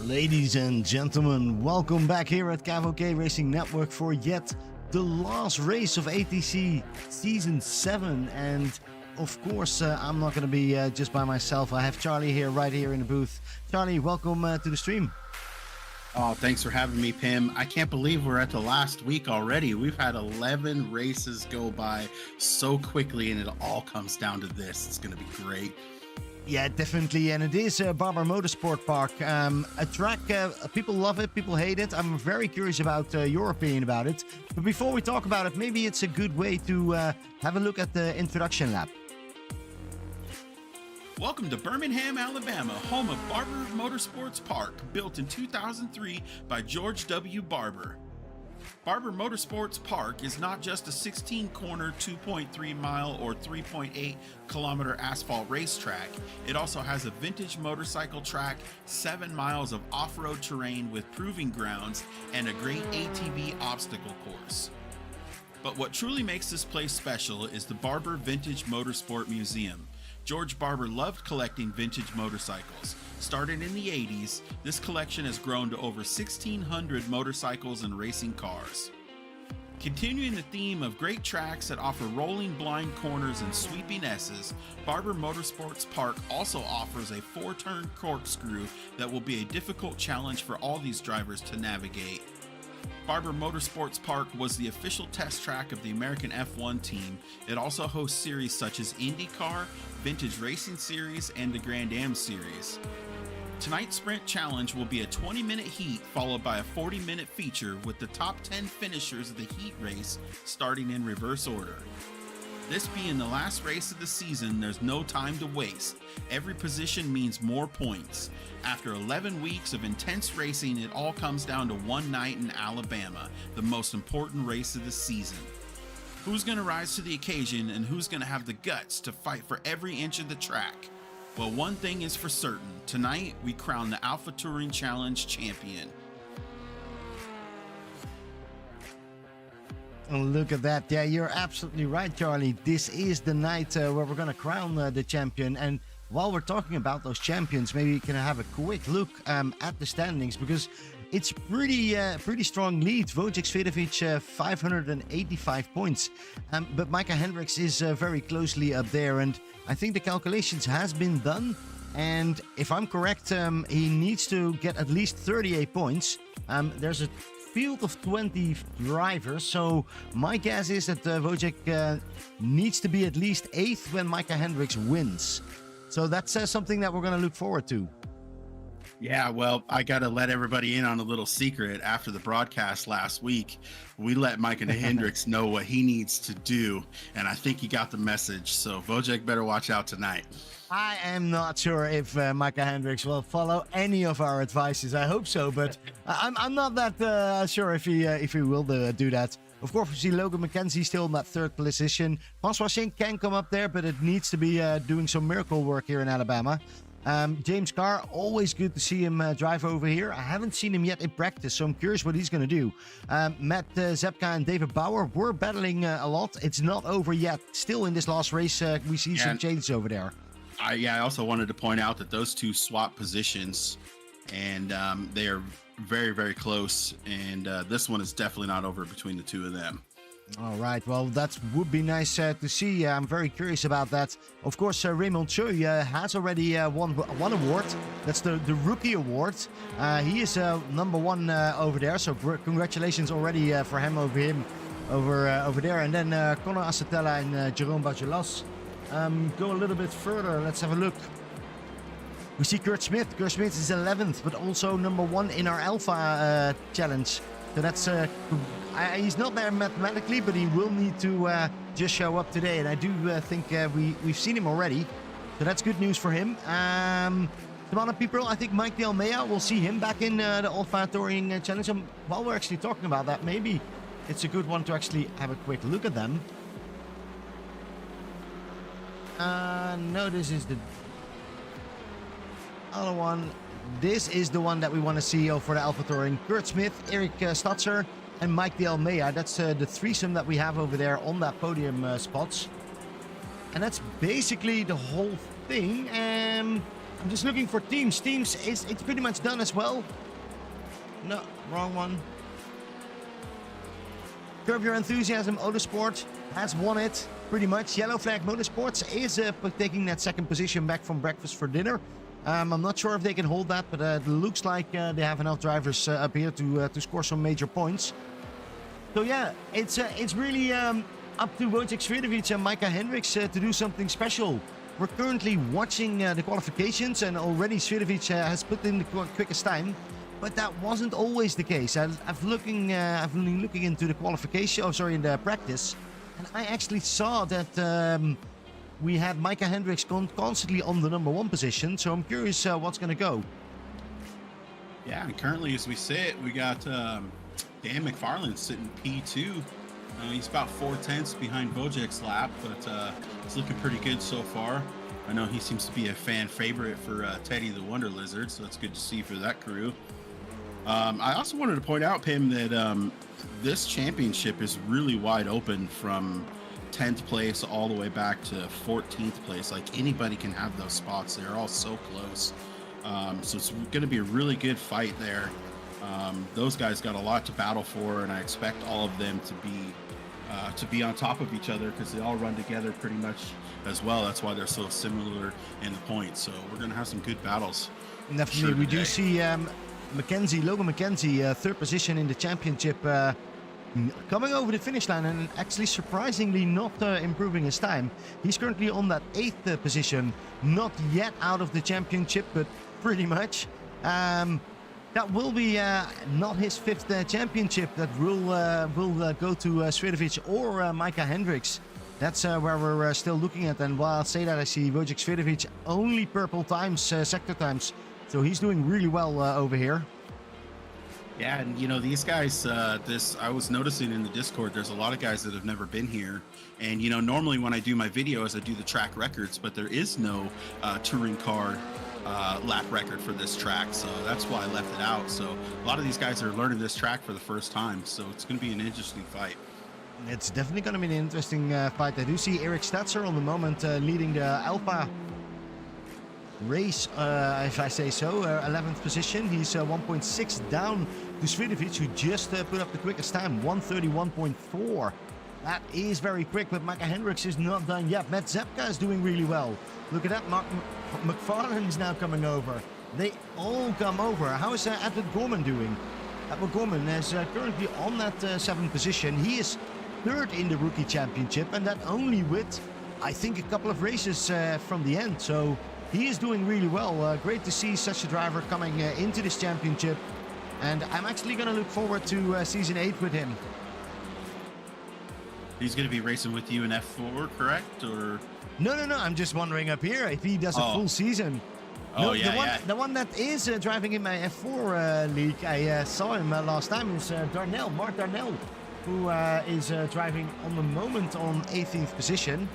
Ladies and gentlemen, welcome back here at CAVOK Racing Network for yet the last race of ATC Season 7. And of course, I'm not going to be just by myself. I have Charlie here, right here in the booth. Charlie, welcome to the stream. Oh, thanks for having me, Pim. I can't believe we're at the last week already. We've had 11 races go by so quickly, and it all comes down to this. It's going to be great. Yeah, definitely, and it is Barber Motorsport Park, a track, people love it, people hate it. I'm very curious about your opinion about it. But before we talk about it, maybe it's a good way to have a look at the introduction lap. Welcome to Birmingham, Alabama, home of Barber Motorsports Park, built in 2003 by George W. Barber. Barber Motorsports Park is not just a 16-corner, 2.3-mile or 3.8-kilometer asphalt racetrack. It also has a vintage motorcycle track, 7 miles of off-road terrain with proving grounds, and a great ATV obstacle course. But what truly makes this place special is the Barber Vintage Motorsport Museum. George Barber loved collecting vintage motorcycles. Started in the 80s, this collection has grown to over 1,600 motorcycles and racing cars. Continuing the theme of great tracks that offer rolling blind corners and sweeping S's, Barber Motorsports Park also offers a 4-turn corkscrew that will be a difficult challenge for all these drivers to navigate. Barber Motorsports Park was the official test track of the American F1 team. It also hosts series such as IndyCar, Vintage Racing Series, and the Grand Am Series. Tonight's Sprint Challenge will be a 20-minute heat followed by a 40-minute feature with the top 10 finishers of the heat race starting in reverse order. This being the last race of the season, there's no time to waste. Every position means more points. After 11 weeks of intense racing, it all comes down to one night in Alabama, the most important race of the season. Who's going to rise to the occasion and who's going to have the guts to fight for every inch of the track? Well, one thing is for certain. Tonight, we crown the Alpha Touring Challenge champion. Oh, look at that. Yeah, you're absolutely right, Charlie. This is the night where we're going to crown the champion. And while we're talking about those champions, maybe we can have a quick look at the standings, because it's pretty strong lead. Wojciech Svidovic, 585 points. But Micah Hendricks is very closely up there. And I think the calculations has been done. And if I'm correct, he needs to get at least 38 points. There's a field of 20 drivers, so my guess is that Wojciech needs to be at least 8th when Micah Hendricks wins. So that's something that we're going to look forward to. Yeah, well, I got to let everybody in on a little secret. After the broadcast last week, we let Micah Hendricks know what he needs to do, and I think he got the message. So Wojciech better watch out tonight. I am not sure if Micah Hendricks will follow any of our advices. I hope so, but I'm not that sure if he will do that. Of course, we see Logan McKenzie still in that 3rd position. Francois Singh can come up there, but it needs to be doing some miracle work here in Alabama. James Carr, always good to see him drive over here. I haven't seen him yet in practice, so I'm curious what he's going to do. Matt Zepka and David Bauer were battling a lot. It's not over yet. Still in this last race, we see some changes over there. I also wanted to point out that those two swap positions, and they are very, very close. And this one is definitely not over between the two of them. All right, well, that would be nice to see. I'm very curious about that. Of course, Raymond Choi has already won one award. That's the Rookie Award. He is number 1 over there, so congratulations already for him over there. And then Conor Asatella and Jerome Bachelas. Go a little bit further. Let's have a look. We see Kurt Smith. Kurt Smith is 11th, but also number 1 in our Alpha challenge. So that's he's not there mathematically, but he will need to just show up today. And I do think we've seen him already, so that's good news for him. Some other people, I think Mike De Almeida, we'll see him back in the Alpha Touring challenge. And while we're actually talking about that, maybe it's a good one to actually have a quick look at them. No, this is the other one. This is the one that we want to see for the Alpha Touring. Kurt Smith, Eric Statzer, and Mike De Almeida. That's the threesome that we have over there on that podium spots. And that's basically the whole thing. I'm just looking for teams. It's pretty much done as well. No, wrong one. Curb Your Enthusiasm Motorsport has won it, pretty much. Yellow Flag Motorsports is taking that second position back from breakfast for dinner. I'm not sure if they can hold that, but it looks like they have enough drivers up here to score some major points. So yeah, it's really up to Wojciech Swiatovic and Micah Hendricks to do something special. We're currently watching the qualifications, and already Swiatovic has put in the quickest time. But that wasn't always the case. I've been looking into the qualification, in the practice, and I actually saw that we had Micah Hendricks constantly on the number 1 position. So I'm curious what's going to go. Yeah, and currently as we sit, we got Dan McFarland sitting P2. He's about 4/10 behind Wojciech's lap, but it's looking pretty good so far. I know he seems to be a fan favorite for Teddy the Wonder Lizard, so that's good to see for that crew. I also wanted to point out, Pim, that this championship is really wide open from 10th place all the way back to 14th place. Like, anybody can have those spots. They're all so close. So it's going to be a really good fight there. Those guys got a lot to battle for, and I expect all of them to be on top of each other because they all run together pretty much as well. That's why they're so similar in the points. So we're going to have some good battles. Definitely. We do see Logan McKenzie, third position in the championship, coming over the finish line and actually surprisingly not improving his time. He's currently on that 8th position, not yet out of the championship, but pretty much. That will be not his 5th championship. That will go to Swiatovic or Micah Hendricks. That's where we're still looking at. And while I say that, I see Wojciech Swiatovic only purple times, sector times. So he's doing really well over here. Yeah, and these guys, I was noticing in the Discord, there's a lot of guys that have never been here. And normally when I do my videos, I do the track records, but there is no touring car lap record for this track, so that's why I left it out. So a lot of these guys are learning this track for the first time, so it's going to be an interesting fight. It's definitely going to be an interesting fight. I do see Eric Stetzer on the moment leading the Alpha race, if I say so, 11th position. He's 1.6 down to Swiatovic, who just put up the quickest time, 1:31.4. That is very quick, but Micah Hendricks is not done yet. Matt Zepka is doing really well. Look at that, McFarlane is now coming over. They all come over. How is Edward Gorman doing? Edward Gorman is currently on that 7th position. He is 3rd in the Rookie Championship, and that only with, I think, a couple of races from the end. So he is doing really well. Great to see such a driver coming into this championship. And I'm actually going to look forward to Season 8 with him. He's going to be racing with you in F4, correct? Or No. I'm just wondering up here if he does a full season. Oh, The one that is driving in my F4 league, I saw him last time, is Mark Darnell, who is driving on the moment on 18th position.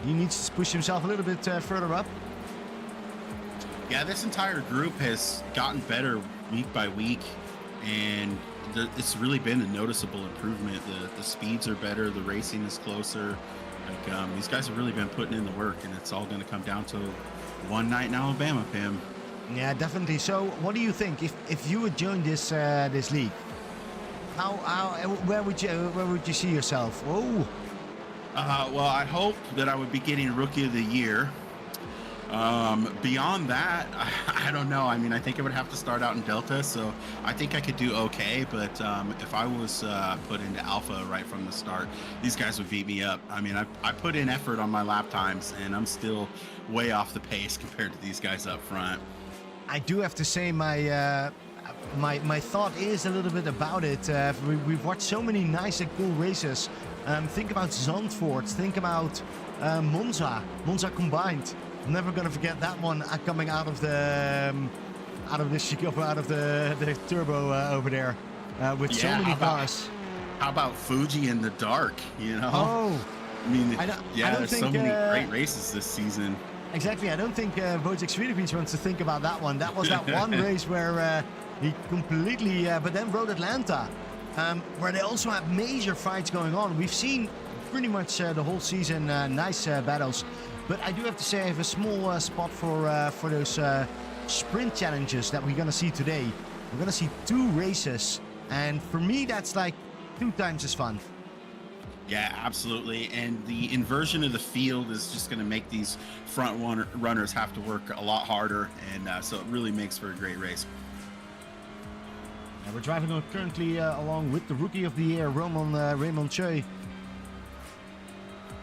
He needs to push himself a little bit further up. Yeah, this entire group has gotten better week by week, and it's really been a noticeable improvement. The speeds are better, the racing is closer. Like, these guys have really been putting in the work, and it's all going to come down to one night in Alabama, Pim. Yeah, definitely. So, what do you think if you would join this league? Where would you see yourself? Oh. Well, I hope that I would be getting Rookie of the Year. Beyond that, I don't know. I mean, I think I would have to start out in Delta, so I think I could do okay. But if I was put into Alpha right from the start, these guys would beat me up. I mean, I put in effort on my lap times, and I'm still way off the pace compared to these guys up front. I do have to say my thought is a little bit about it. We've watched so many nice and cool races. Think about Zandvoort. Think about Monza combined. I'm never gonna forget that one coming out of the turbo over there with so many cars. How about Fuji in the dark? Oh, I mean, I don't there's think, so many great races this season. Exactly. I don't think Wojciech Swiatovic wants to think about that one. That was that one race where he completely. But then Road Atlanta, where they also have major fights going on. We've seen pretty much the whole season nice battles. But I do have to say I have a small spot for those sprint challenges that we're going to see today. We're going to see 2 races. And for me, that's like 2 times as fun. Yeah, absolutely. And the inversion of the field is just going to make these front runners have to work a lot harder. And so it really makes for a great race. And we're driving currently along with the Rookie of the Year, Raymond Choi.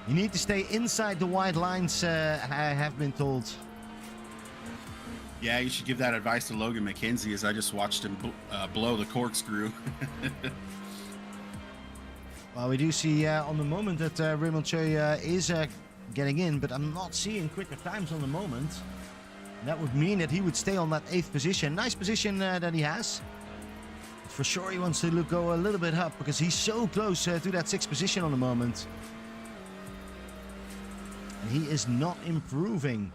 You need to stay inside the white lines, I have been told. Yeah, you should give that advice to Logan McKenzie, as I just watched him blow the corkscrew. Well, we do see on the moment that Raymond Choi is getting in, but I'm not seeing quicker times on the moment. That would mean that he would stay on that 8th position. Nice position that he has. For sure he wants to go a little bit up because he's so close to that 6th position on the moment. And he is not improving.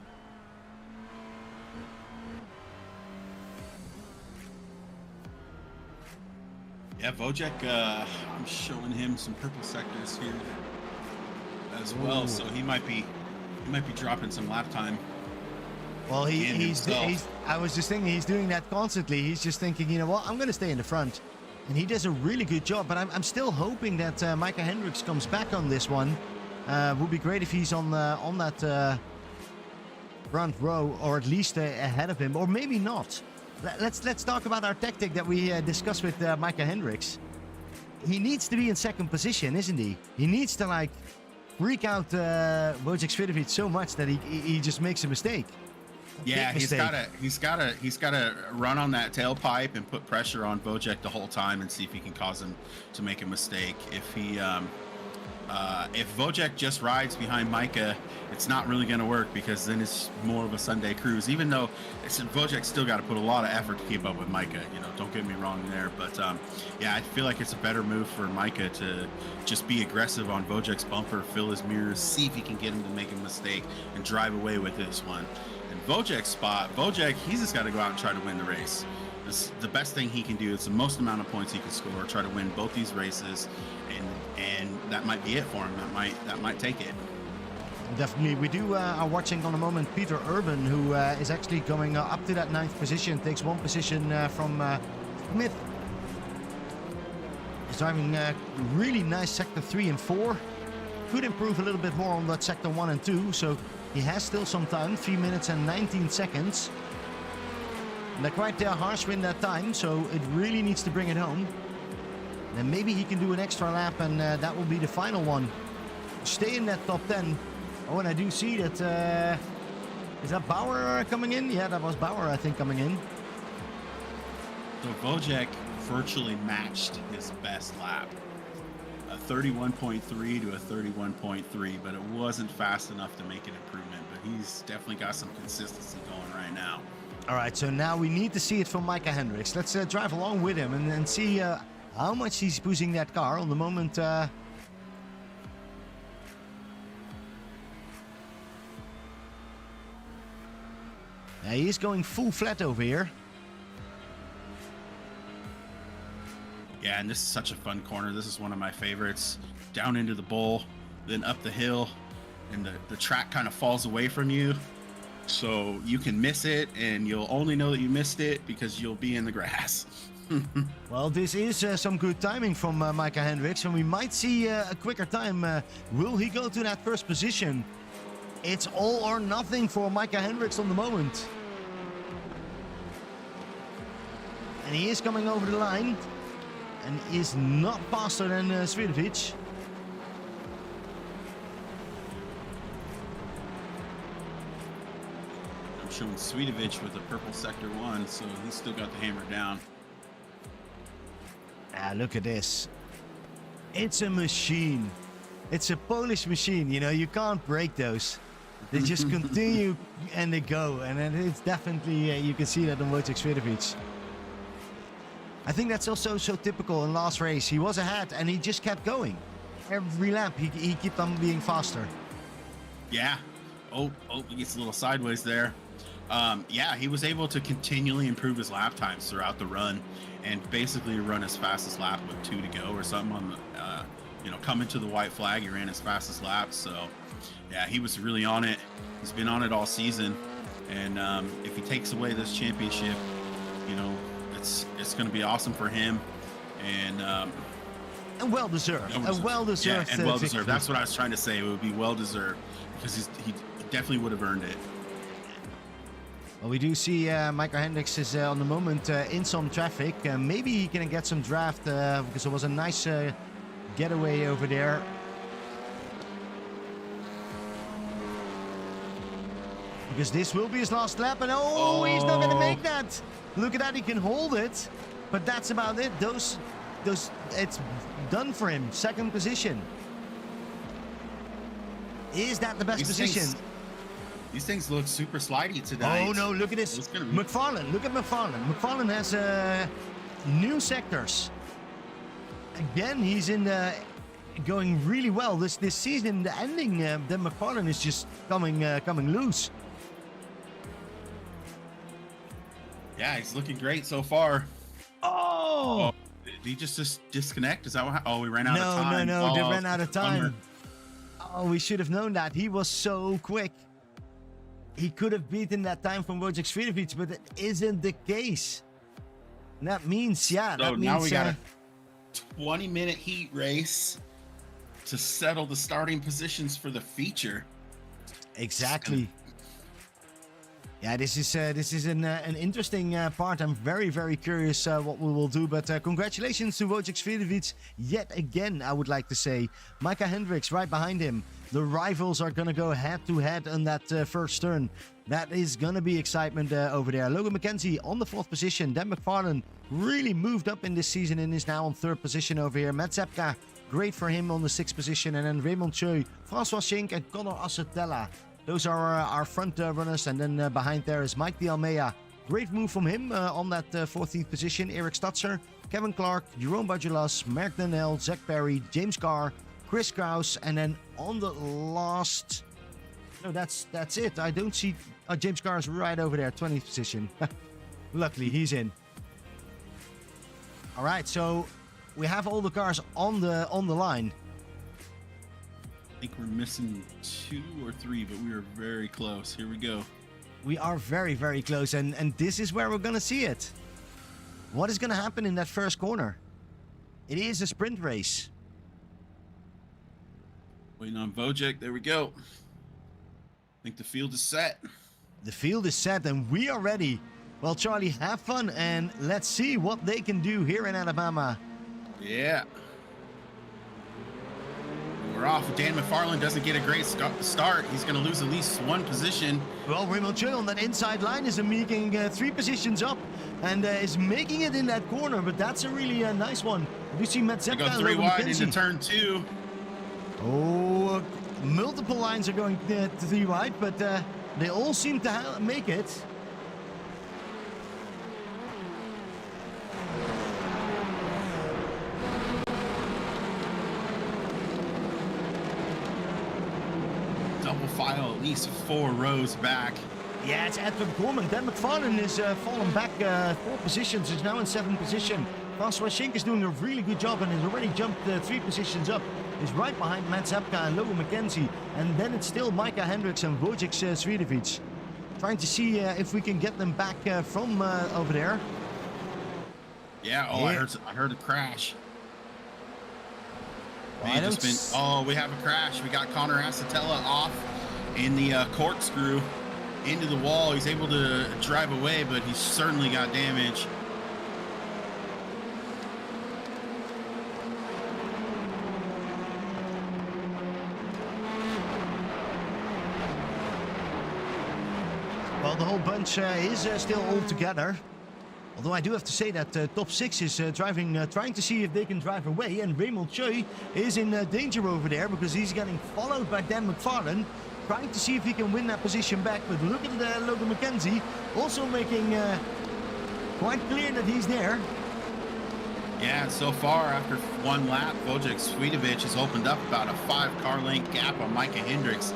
Yeah, Wojciech, I'm showing him some purple sectors here as well. Ooh. So he might be dropping some lap time. Well, I was just thinking he's doing that constantly. He's just thinking, you know what, I'm going to stay in the front. And he does a really good job, but I'm still hoping that Micah Hendricks comes back on this one. Would be great if he's on that front row, or at least ahead of him, or maybe not. Let's talk about our tactic that we discussed with Micah Hendricks. He needs to be in 2nd position, isn't he? He needs to like freak out Wojciech Svidovic so much that he just makes a mistake. Yeah, he's gotta run on that tailpipe and put pressure on Wojciech the whole time and see if he can cause him to make a mistake. If Wojciech just rides behind Micah, it's not really going to work, because then it's more of a Sunday cruise. Even though Wojciech's still got to put a lot of effort to keep up with Micah. You know, don't get me wrong there, but yeah, I feel like it's a better move for Micah to just be aggressive on Wojciech's bumper, fill his mirrors, see if he can get him to make a mistake, and drive away with this one. And Wojciech's spot, he's just got to go out and try to win the race. This, the best thing he can do. It's the most amount of points he can score. Try to win both these races, and that might be it for him. That might take it. Definitely. We are watching on the moment Peter Urban, who is actually going up to that 9th position, takes 1 position from Smith. He's driving really nice sector 3 and 4. Could improve a little bit more on that sector 1 and 2, so he has still some time, 3 minutes and 19 seconds. They're quite harsh in that time, so it really needs to bring it home. And maybe he can do an extra lap, and that will be the final one. Stay in that top 10. Oh, and I do see that... is that Bauer coming in? Yeah, that was Bauer, I think, coming in. So Wojciech virtually matched his best lap. A 31.3 to a 31.3, but it wasn't fast enough to make an improvement. But he's definitely got some consistency going right now. All right, so now we need to see it from Micah Hendricks. Let's drive along with him and see how much he's pushing that car. On the moment, yeah, he's going full flat over here. Yeah, and this is such a fun corner. This is one of my favorites. Down into the bowl, then up the hill, and the track kind of falls away from you. So you can miss it, and you'll only know that you missed it because you'll be in the grass. Well, this is some good timing from Micah Hendricks, and we might see a quicker time. Will he go to that 1st position? It's all or nothing for Micah Hendricks on the moment. And he is coming over the line, and is not faster than Svidovic. Showing Svidovic with a purple sector 1, so he's still got the hammer down. Ah, look at this. It's a machine. It's a Polish machine, you know, you can't break those. They just continue and they go, and it's definitely, you can see that on Wojciech Svidovic. I think that's also so typical in last race. He was ahead and he just kept going. Every lap he kept on being faster. Yeah. Oh, he gets a little sideways there. Yeah, he was able to continually improve his lap times throughout the run, and basically run his fastest lap with 2 to go or something coming to the white flag, he ran his fastest laps. So, yeah, he was really on it. He's been on it all season. And if he takes away this championship, it's going to be awesome for him. And well deserved. And well deserved. Yeah, and well deserved. That's what I was trying to say. It would be well deserved because he definitely would have earned it. Well, we do see Michael Hendricks is on the moment in some traffic. Maybe he can get some draft because it was a nice getaway over there. Because this will be his last lap, and he's not going to make that. Look at that, he can hold it, but that's about it. Those, it's done for him. Second position. Is that the best position? These things look super slidey today. Oh no, look at this. McFarlane, look at McFarlane. McFarlane has new sectors. Again, he's in going really well. This season, the ending, then McFarlane is just coming loose. Yeah, he's looking great so far. Oh! Did he just disconnect? Is that what? Oh, we ran out of time. No, they ran out of time. Oh, we should have known that. He was so quick. He could have beaten that time from Wojciech Swiatovic, but it isn't the case. And that means, now we got a 20-minute heat race to settle the starting positions for the feature. Exactly. Yeah, this is an interesting part. I'm very, very curious what we will do. But congratulations to Wojciech Swiatovic yet again, I would like to say. Micah Hendricks right behind him. The rivals are going to go head-to-head on that first turn. That is going to be excitement over there. Logan McKenzie on the 4th position. Dan McFarlane really moved up in this season and is now on 3rd position over here. Matt Zepka, great for him on the 6th position. And then Raymond Choi, Francois Schink and Connor Assetella. Those are our front runners. And then behind there is Mike De Almeida. Great move from him on that 14th position. Eric Stutzer, Kevin Clark, Jerome Bajulas, Mark Donnell, Zach Perry, James Carr, Chris Kraus, and then on the last... No, that's it. I don't see... James Carr is right over there, 20th position. Luckily, he's in. All right, so we have all the cars on the line. I think we're missing 2 or 3, but we are very close. Here we go. We are very, very close, and this is where we're going to see it. What is going to happen in that first corner? It is a sprint race. Waiting on Wojciech. There we go. I think the field is set. The field is set, and we are ready. Well, Charlie, have fun, and let's see what they can do here in Alabama. Yeah. We're off. Dan McFarlane doesn't get a great start. He's going to lose at least 1 position. Well, Raymond Choi on that inside line is making 3 positions up and is making it in that corner, but that's a really nice one. You see Matt Zepka go 3 wide into turn 2. Oh, multiple lines are going to 3 wide, but they all seem to make it. Double file at least 4 rows back. Yeah, it's Edwin Gorman. Dan McFarlane is fallen back 4 positions. Is now in 7th position. Francois Schink is doing a really good job and has already jumped 3 positions up. He's right behind Matt Zepka and Logan McKenzie. And then it's still Micah Hendricks and Wojciech Swiatovic. Trying to see if we can get them back from over there. Yeah, yeah. I heard a crash. Well, we have a crash. We got Connor Assetella off in the corkscrew into the wall. He's able to drive away, but he's certainly got damage. Well, the whole bunch is still all together. Although I do have to say that top 6 is trying to see if they can drive away. And Raymond Choi is in danger over there because he's getting followed by Dan McFarlane. Trying to see if he can win that position back. But look at Logan McKenzie also making quite clear that he's there. Yeah, so far after 1 lap, Wojciech Swiatovic has opened up about a 5-car length gap on Micah Hendricks.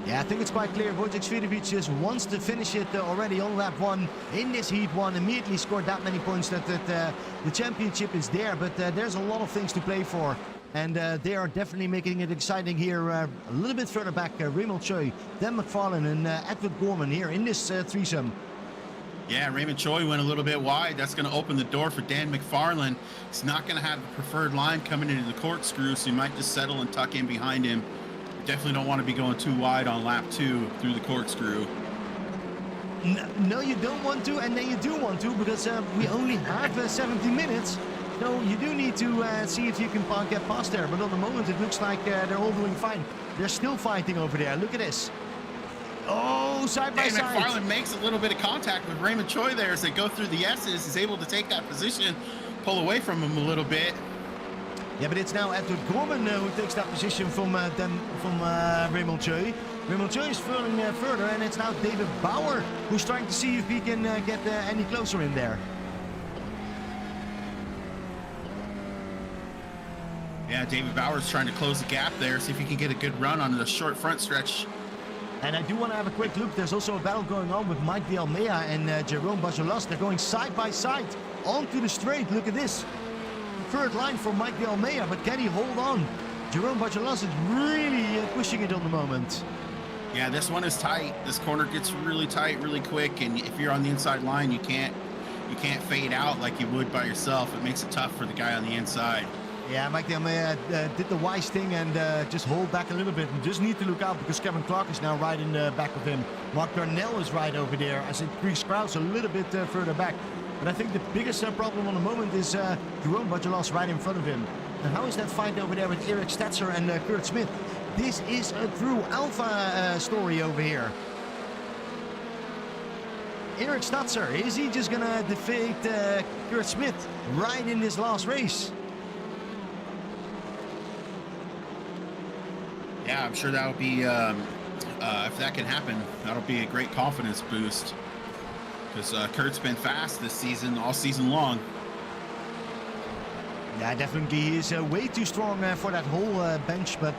Yeah, I think it's quite clear. Wojciech Svidovic just wants to finish it already on lap 1 in this heat 1. Immediately scored that many points that the championship is there. But there's a lot of things to play for. And they are definitely making it exciting here. A little bit further back, Raymond Choi, Dan McFarlane and Edward Gorman here in this threesome. Yeah, Raymond Choi went a little bit wide. That's going to open the door for Dan McFarlane. He's not going to have the preferred line coming into the corkscrew, so he might just settle and tuck in behind him. Definitely don't want to be going too wide on lap 2 through the corkscrew. No, you don't want to, and then you do want to, because we only have 70 minutes. So you do need to see if you can get past there. But at the moment, it looks like they're all doing fine. They're still fighting over there. Look at this. Oh, side by side. McFarlane makes a little bit of contact with Raymond Choi there as they go through the S's. He's able to take that position, pull away from him a little bit. Yeah, but it's now Edward Gorman who takes that position from Raymond Choi. Raymond Choi is falling further, and it's now David Bauer who's trying to see if he can get any closer in there. Yeah, David Bauer's trying to close the gap there, see if he can get a good run on the short front stretch. And I do want to have a quick look. There's also a battle going on with Mike De Almeida and Jerome Bajolas. They're going side by side onto the straight. Look at this. Third line for Mike De Almeida, but can he hold on? Jerome Bajolas is really pushing it on the moment. Yeah, this one is tight. This corner gets really tight really quick, and if you're on the inside line, you can't fade out like you would by yourself. It makes it tough for the guy on the inside. Yeah, Mike De Almeida did the wise thing and just hold back a little bit, and just need to look out because Kevin Clark is now right in the back of him. Mark Darnell is right over there. I think Prix a little bit further back. But I think the biggest problem on the moment is Jerome Bajolas right in front of him. And how is that fight over there with Eric Stetzer and Kurt Smith? This is a true alpha story over here. Eric Stetzer, is he just gonna defeat Kurt Smith right in this last race? Yeah, I'm sure that would be, if that can happen, that'll be a great confidence boost. Because Kurt's been fast this season, all season long. Yeah, definitely he is way too strong for that whole bench, but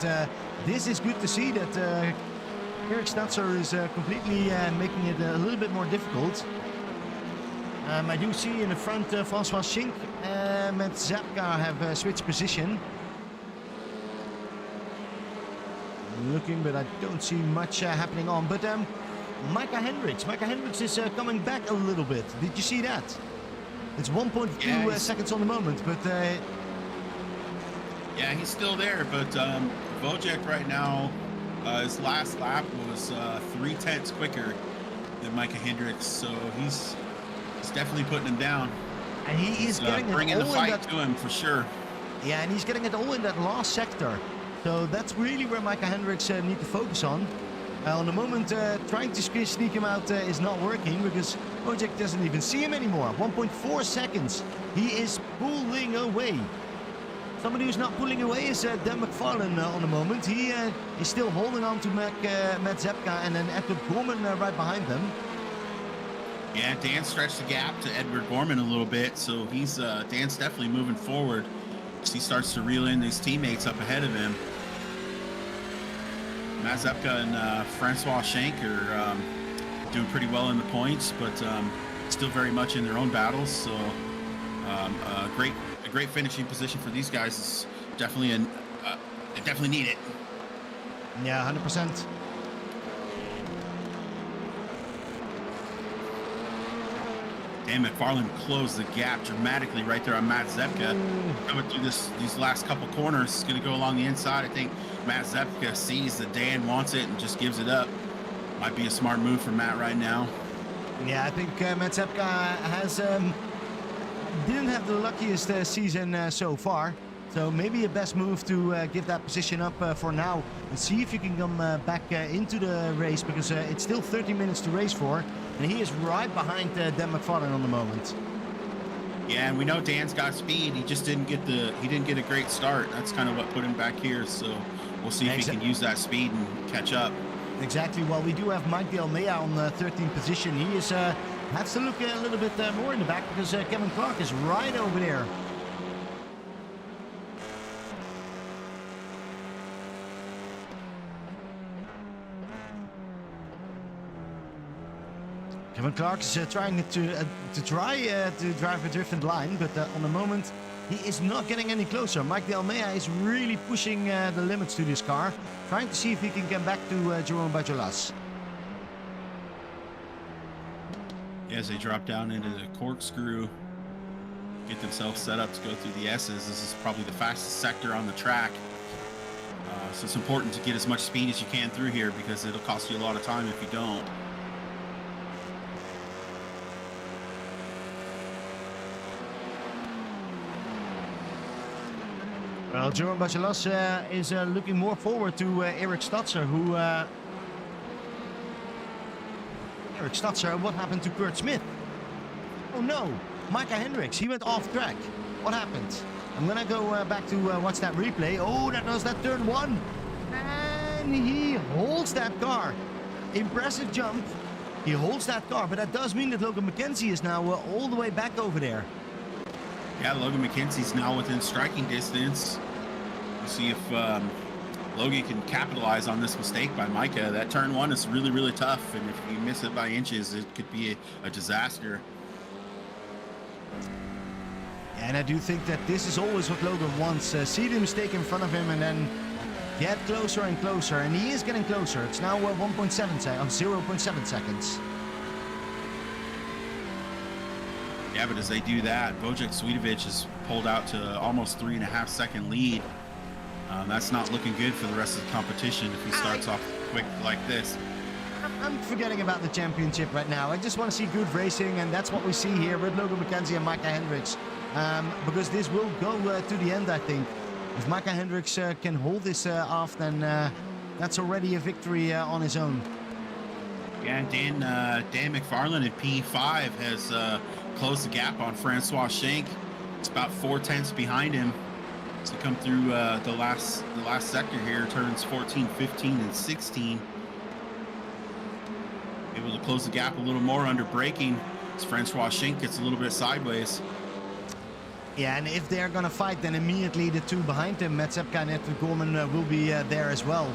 this is good to see that Eric Stetzer is completely making it a little bit more difficult. I do see in the front Francois Schink and Zapka have switched position. Looking, but I don't see much happening on. But Micah Hendricks is coming back a little bit. Did you see that? It's 1.2 seconds on the moment, but yeah, he's still there. But Wojciech right now, his last lap was 0.3 quicker than Micah Hendricks, so he's definitely putting him down. And he is getting bringing the fight to him for sure. Yeah, and he's getting it all in that last sector. So that's really where Micah Hendricks need to focus on. On the moment, trying to sneak him out is not working because Wojciech doesn't even see him anymore. 1.4 seconds. He is pulling away. Somebody who's not pulling away is Dan McFarlane on the moment. He is still holding on to Matt Zepka and then Edward Gorman right behind them. Yeah, Dan stretched the gap to Edward Gorman a little bit, so he's Dan's definitely moving forward as he starts to reel in these teammates up ahead of him. Matt Zepka and Francois Schenk are doing pretty well in the points, but still very much in their own battles. So a great finishing position for these guys is definitely they definitely need it. Yeah, 100%. Dan McFarlane closed the gap dramatically right there on Matt Zepka. Coming through these last couple corners, it's going to go along the inside. I think Matt Zepka sees that Dan wants it and just gives it up. Might be a smart move for Matt right now. Yeah, I think Matt Zepka has didn't have the luckiest season so far. So maybe a best move to give that position up for now and see if you can come back into the race, because it's still 30 minutes to race for, and he is right behind Dan McFarlane on the moment. Yeah, and we know Dan's got speed. He just didn't get a great start. That's kind of what put him back here. So we'll see if he can use that speed and catch up. Exactly. Well, we do have Mike De Almeida on the 13th position. He is has to look a little bit more in the back because Kevin Clark is right over there. Kevin Clark is trying to drive a different line, but on the moment he is not getting any closer. Mike De Almeida is really pushing the limits to this car, trying to see if he can get back to Jerome Bajolas. As they drop down into the corkscrew, get themselves set up to go through the S's. This is probably the fastest sector on the track. So it's important to get as much speed as you can through here because it'll cost you a lot of time if you don't. Well, Jerome Bajolas is looking more forward to Eric Stutzer, who... Eric Stutzer, what happened to Kurt Smith? Oh no, Micah Hendricks, he went off track. What happened? I'm gonna go back to watch that replay. Oh, that was that turn one. And he holds that car. Impressive jump. He holds that car, but that does mean that Logan McKenzie is now all the way back over there. Yeah, Logan McKenzie's now within striking distance. We'll see if Logan can capitalize on this mistake by Micah. That turn one is really, really tough, and if you miss it by inches, it could be a disaster. And I do think that this is always what Logan wants. See the mistake in front of him and then get closer and closer. And he is getting closer. It's now 0.7 seconds. Yeah, but as they do that, Bojack Swiatovic is pulled out to almost 3.5 second lead. That's not looking good for the rest of the competition if he starts off quick like this. I'm forgetting about the championship right now. I just want to see good racing, and that's what we see here with Logan McKenzie and Micah Hendricks. Because this will go to the end, I think. If Micah Hendricks can hold this off, then that's already a victory on his own. Yeah, Dan McFarland at P5 has closed the gap on Francois Schenck. It's about 4/10 behind him to come through the last sector here, turns 14, 15, and 16. Able to close the gap a little more under braking as Francois Schenck gets a little bit sideways. Yeah, and if they're gonna fight, then immediately the two behind him, Matt Sepka and Edward Gorman, will be there as well.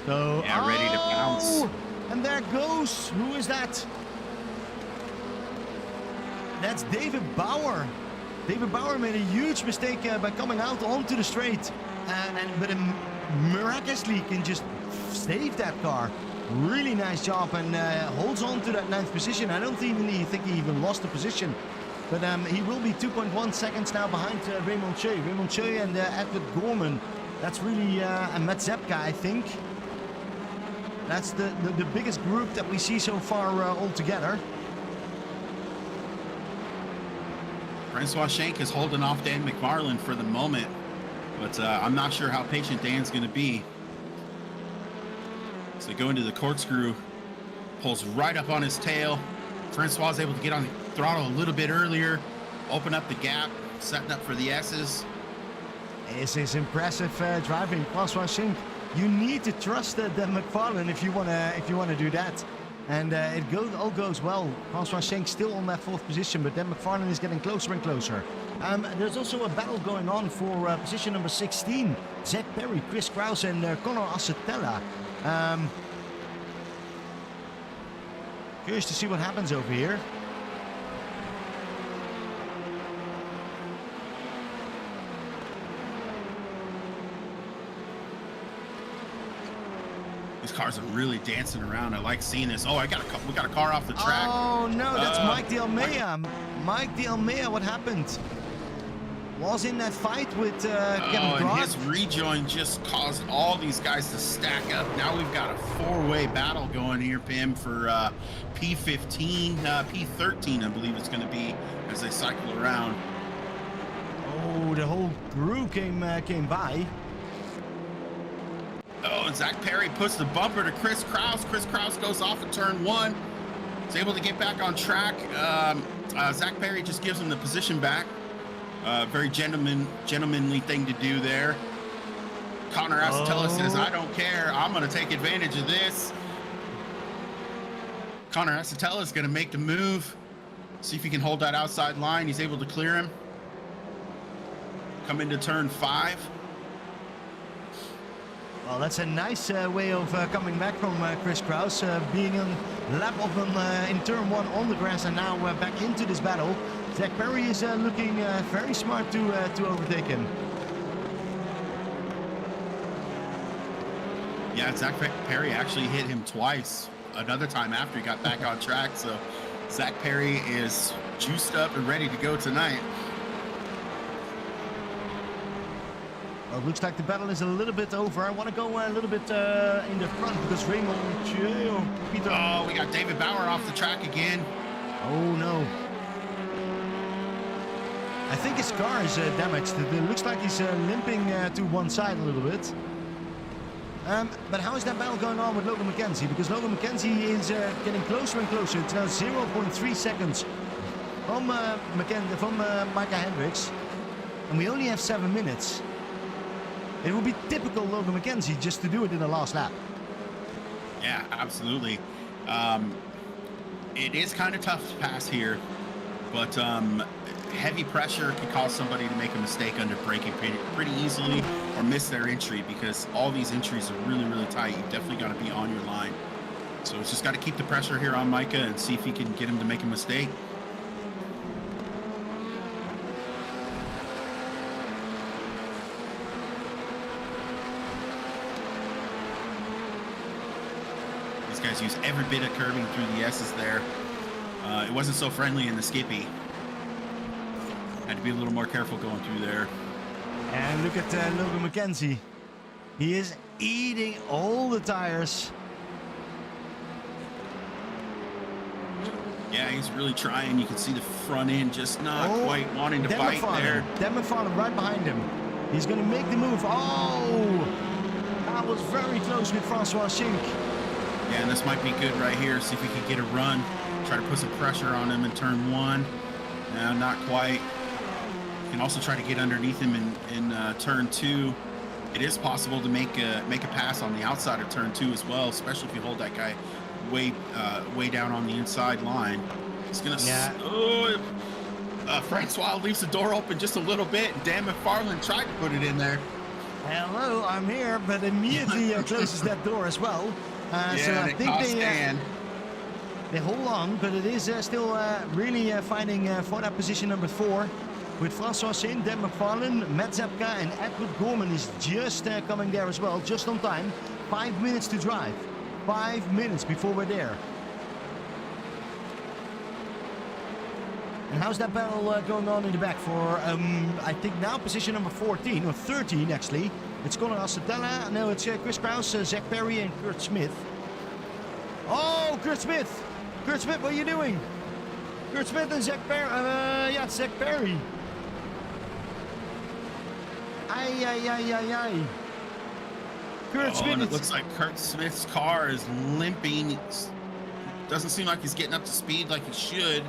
So yeah, ready to bounce. And there goes. Who is that? That's David Bauer. David Bauer made a huge mistake by coming out onto the straight, but miraculously can just save that car. Really nice job, and holds on to that 9th position. I don't think he even lost the position, but he will be 2.1 seconds now behind Raymond Choi. Raymond Choi and Edward Gorman. That's really and Matt Zepka, I think. That's the biggest group that we see so far altogether. Francois Schenck is holding off Dan McFarland for the moment, but I'm not sure how patient Dan's going to be. So they go into the corkscrew, pulls right up on his tail. Francois is able to get on the throttle a little bit earlier, open up the gap, setting up for the S's. This is impressive driving, Francois Schenck. You need to trust Dan McFarland if you wanna do that. And all goes well. Francois Schenck still on that 4th position, but Dan McFarland is getting closer and closer. There's also a battle going on for position number 16. Zach Perry, Chris Kraus, and Conor Acetella. Curious to see what happens over here. These cars are really dancing around. I like seeing this. Oh, we got a car off the track. Oh no, that's Mike De Almeida. Mike De Almeida, what happened? Was in that fight with Kevin Clark. And his rejoin just caused all these guys to stack up. Now we've got a 4-way battle going here, Pim, for P15, P13, I believe it's going to be, as they cycle around. Oh, the whole crew came by. Oh, and Zach Perry puts the bumper to Chris Kraus. Chris Kraus goes off at turn 1. He's able to get back on track. Zach Perry just gives him the position back. Very gentlemanly thing to do there. Connor Acetella says, I don't care. I'm going to take advantage of this. Connor Acetella is going to make the move. See if he can hold that outside line. He's able to clear him. Come into turn 5. Well, that's a nice way of coming back from Chris Kraus, being a lap of him in turn 1 on the grass and now back into this battle. Zach Perry is looking very smart to overtake him. Yeah, Zach Perry actually hit him twice, another time after he got back on track. So Zach Perry is juiced up and ready to go tonight. Well, it looks like the battle is a little bit over. I want to go a little bit in the front because Raymond Peter. Oh, we got David Bauer off the track again. Oh no. I think his car is damaged. It looks like he's limping to one side a little bit. But how is that battle going on with Logan McKenzie? Because Logan McKenzie is getting closer and closer. It's now 0.3 seconds from Micah Hendricks. And we only have 7 minutes. It would be typical Logan McKenzie just to do it in the last lap. Yeah, absolutely. It is kind of tough to pass here, but heavy pressure can cause somebody to make a mistake under braking pretty easily or miss their entry, because all these entries are really, really tight. You definitely got to be on your line. So it's just got to keep the pressure here on Micah and see if he can get him to make a mistake. These guys use every bit of curving through the S's there. It wasn't so friendly in the Skippy. Had to be a little more careful going through there. And look at Logan McKenzie. He is eating all the tires. Yeah, he's really trying. You can see the front end just not quite wanting to bite there. Dan McFarlane right behind him. He's going to make the move. Oh! That was very close with Francois Schink. Yeah, and this might be good right here. See if we can get a run. Try to put some pressure on him in turn 1. No, not quite. You can also try to get underneath him in turn 2. It is possible to make a pass on the outside of turn 2 as well, especially if you hold that guy way down on the inside line. It's gonna. Yeah. Francois leaves the door open just a little bit. Dan McFarlane tried to put it in there. Hello, I'm here, but immediately closes that door as well. So I think they hold on, but it is still really fighting for that position number 4 with Francois Saint, Dan McFarlane, Matt Zepka, and Edward Gorman is just coming there as well, just on time. 5 minutes to drive. 5 minutes before we're there. And how's that battle going on in the back for, I think now position number 14, or 13 actually. It's Conor Assetella, no, it's Chris Kraus, Zach Perry, and Kurt Smith. Oh, Kurt Smith! Kurt Smith, what are you doing? Kurt Smith and Zach Perry, yeah, Zach Perry. Ay. Kurt Smith. And it looks like Kurt Smith's car is limping. Doesn't seem like he's getting up to speed like he should.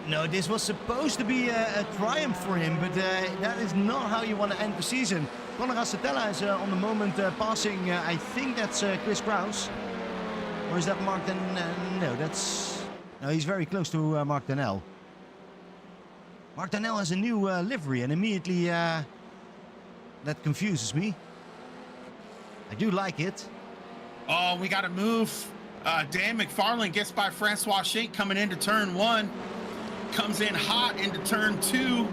No, this was supposed to be a triumph for him, but that is not how you want to end the season. Conor Assetella is on the moment passing, I think that's Chris Kraus. Or is that Mark no, that's... No, he's very close to Mark Donnell. Mark Donnell has a new livery, and immediately that confuses me. I do like it. Oh, we got to move. Dan McFarlane gets by Francois Schink coming into turn 1. Comes in hot into turn 2.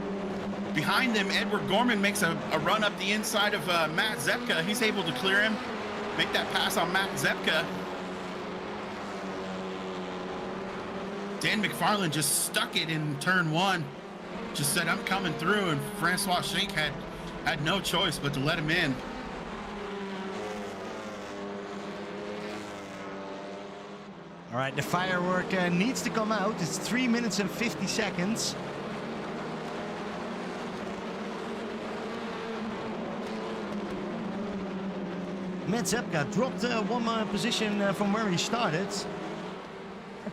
Behind them, Edward Gorman makes a run up the inside of Matt Zepka. He's able to clear him. Make that pass on Matt Zepka. Dan McFarlane just stuck it in turn 1. Just said, I'm coming through, and Francois Schink had no choice but to let him in. All right, the firework needs to come out. It's 3 minutes and 50 seconds. Matt Zepka dropped one position from where he started.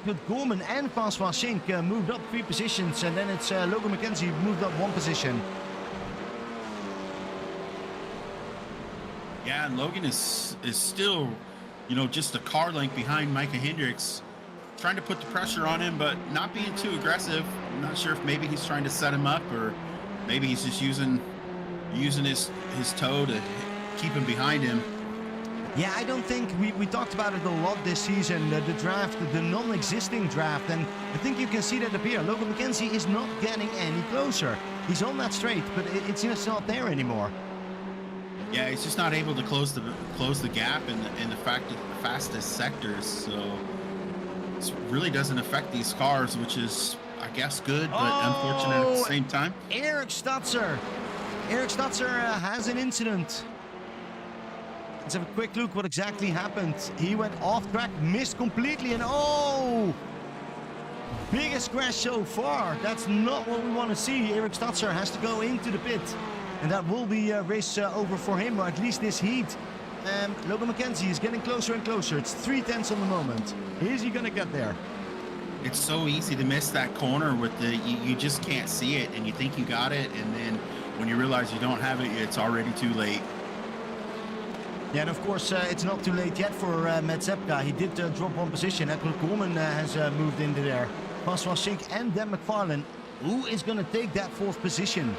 But Gorman and Francois Schink moved up 3 positions, and then it's Logan McKenzie moved up 1 position. Yeah, and Logan is still, you know, just a car length behind Micah Hendricks, trying to put the pressure on him, but not being too aggressive. I'm not sure if maybe he's trying to set him up, or maybe he's just using his toe to keep him behind him. Yeah, I don't think we talked about it a lot this season, the draft, the non-existing draft, and I think you can see that appear. Logan McKenzie is not getting any closer. He's on that straight, but it's just not there anymore. Yeah, he's just not able to close the gap in the fastest sectors, so it really doesn't affect these cars, which is, I guess, good, but unfortunate at the same time. Eric Stutzer has an incident. Let's have a quick look what exactly happened. He went off track, missed completely, and biggest crash so far. That's not what we want to see. Eric Stutzer has to go into the pit, and that will be a race over for him, or at least this heat. Logan McKenzie is getting closer and closer. It's 3/10 on the moment. Is he gonna get there? It's so easy to miss that corner with you just can't see it, and you think you got it, and then when you realize you don't have it, it's already too late. Yeah, and of course, it's not too late yet for Matt Zepka. He did drop one position. Edward Coleman has moved into there. Francois Schink and Dan McFarlane. Who is going to take that 4th position?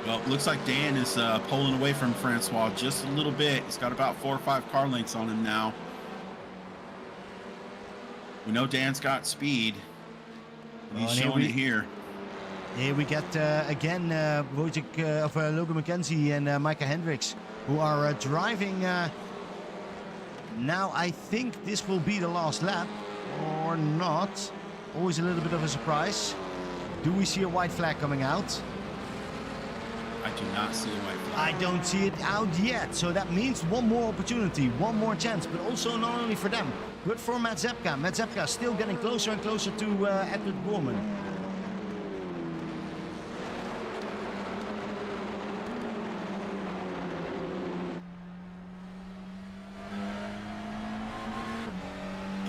Well, it looks like Dan is pulling away from Francois just a little bit. He's got about 4 or 5 car lengths on him now. We know Dan's got speed. And he's showing it here. Here we get again Logan McKenzie and Micah Hendricks, who are driving. Now I think this will be the last lap, or not. Always a little bit of a surprise. Do we see a white flag coming out? I do not see a white flag. I don't see it out yet, so that means one more opportunity, one more chance, but also not only for them, but for Matt Zepka. Matt Zepka still getting closer and closer to Edward Gorman.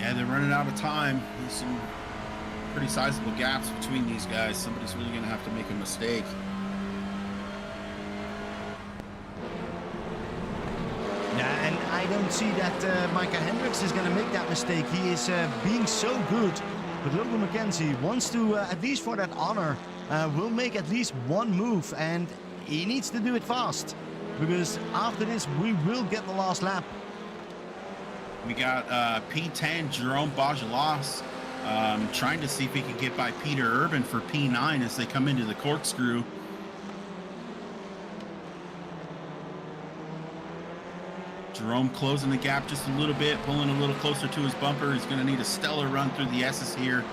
Yeah, they're running out of time. There's some pretty sizable gaps between these guys. Somebody's really going to have to make a mistake. Yeah, and I don't see that Micah Hendricks is going to make that mistake. He is being so good. But Logan McKenzie wants to, at least for that honor, will make at least one move. And he needs to do it fast. Because after this, we will get the last lap. We got P10, Jerome Bajalas, trying to see if he can get by Peter Urban for P9 as they come into the corkscrew. Jerome closing the gap just a little bit, pulling a little closer to his bumper. He's going to need a stellar run through the S's here.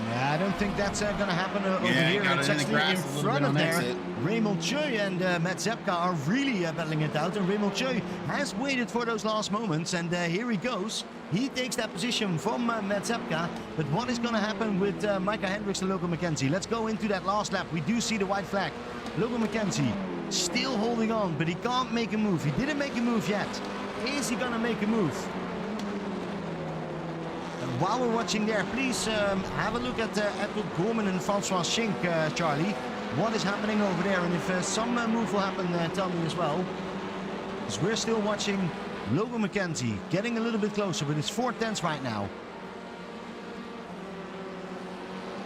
Yeah, I don't think that's going to happen over here. It's actually in front of there. Raymond Choi and Matt Zepka are really battling it out, and Raymond Choi has waited for those last moments, and here he goes. He takes that position from Matt Zepka, but what is going to happen with Micah Hendricks and Logan McKenzie? Let's go into that last lap. We do see the white flag. Logan McKenzie still holding on, but he can't make a move. He didn't make a move yet. Is he going to make a move? While we're watching there, please have a look at Edward Gorman and Francois Schink, Charlie. What is happening over there? And if some move will happen, tell me as well. Because we're still watching Logan McKenzie getting a little bit closer, but it's 4/10 right now.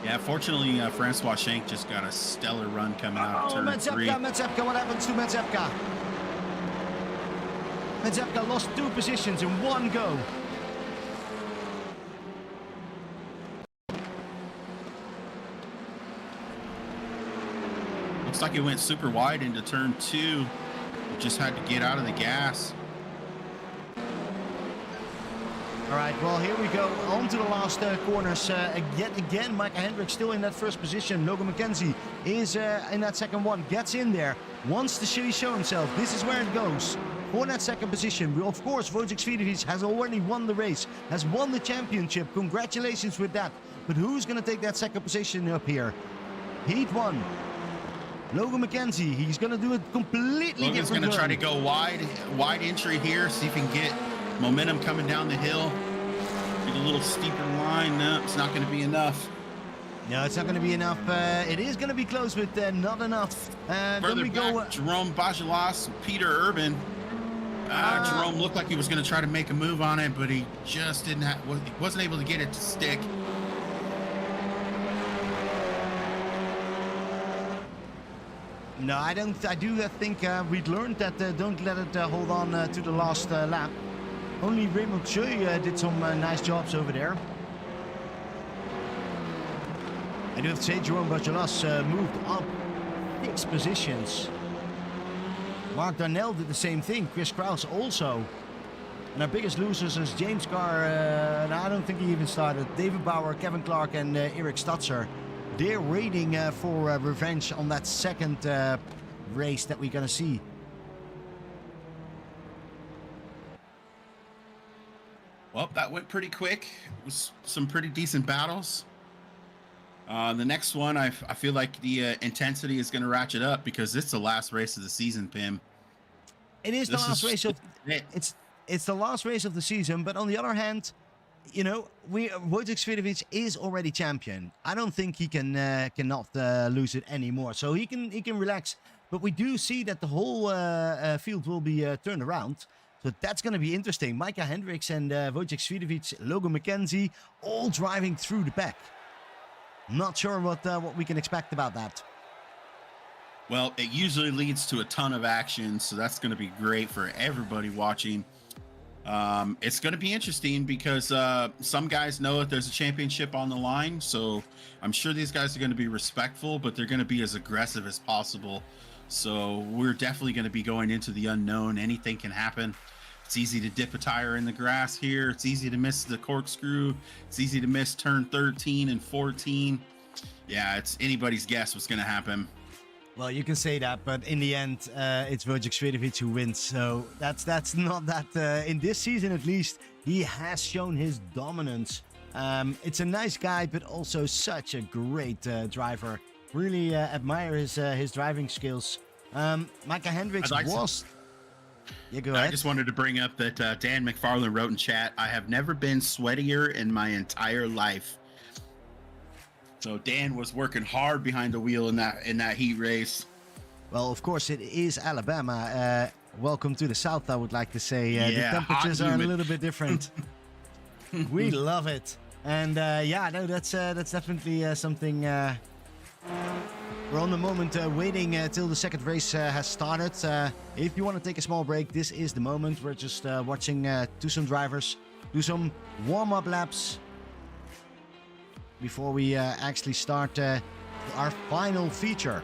Yeah, fortunately, Francois Schink just got a stellar run coming out of turn 3. Matt Zepka, what happens to Matt Zepka? Matt Zepka lost 2 positions in one go. Looks like it went super wide into turn 2. Just had to get out of the gas. All right, well, here we go on to the last corners. Yet again, Micah Hendricks still in that first position. Logan McKenzie is in that second one, gets in there, wants to show himself. This is where it goes. For that second position, of course, Wojciech Swidovic has already won the race, has won the championship. Congratulations with that. But who's going to take that second position up here? Heat 1. Logan McKenzie, he's going to do it completely Logan's different. Logan's going to try to go wide entry here, see if he can get momentum coming down the hill. Get a little steeper line. No, it's not going to be enough. No, it's not going to be enough. It is going to be close, but not enough. Further back, go, Jerome Bajalas, Peter Urban. Jerome looked like he was going to try to make a move on it, but he just didn't have, he wasn't able to get it to stick. No, I don't. I do think we'd learned that don't let it hold on to the last lap. Only Raymond Choi did some nice jobs over there. I do have to say, Jerome Bajolas moved up 6 positions. Mark Darnell did the same thing. Chris Kraus also. And our biggest losers is James Carr. And I don't think he even started. David Bauer, Kevin Clark, and Eric Stutzer. They're waiting for revenge on that second race that we're going to see. Well, that went pretty quick. It was some pretty decent battles. The next one, I feel like the intensity is going to ratchet up because it's the last race of the season, Pim. It is the last race of it's the last race of the season, but on the other hand, you know, Wojciech Swiatovic is already champion. I don't think he cannot lose it anymore, so he can relax. But we do see that the whole field will be turned around. So that's going to be interesting. Micah Hendricks and Wojciech Swiatovic, Logan McKenzie, all driving through the pack. Not sure what we can expect about that. Well, it usually leads to a ton of action, so that's going to be great for everybody watching. It's going to be interesting because some guys know that there's a championship on the line, so I'm sure these guys are going to be respectful, but they're going to be as aggressive as possible. So we're definitely going to be going into the unknown. Anything can happen. It's easy to dip a tire in the grass here. It's easy to miss the corkscrew. It's easy to miss turn 13 and 14. Yeah, it's anybody's guess what's going to happen. Well, you can say that, but in the end, it's Wojciech Swiatovic who wins. So that's not that. In this season, at least, he has shown his dominance. It's a nice guy, but also such a great driver. Really admire his driving skills. Micah Hendricks was... Yeah, go ahead. I just wanted to bring up that Dan McFarland wrote in chat, I have never been sweatier in my entire life. So Dan was working hard behind the wheel in that heat race. Well, of course, it is Alabama. Welcome to the South, I would like to say. Yeah, the temperatures are a little bit different. We love it. And yeah, no, that's definitely something... We're on the moment waiting till the second race has started. If you want to take a small break, this is the moment. We're just watching some drivers do some warm-up laps before we actually start our final feature.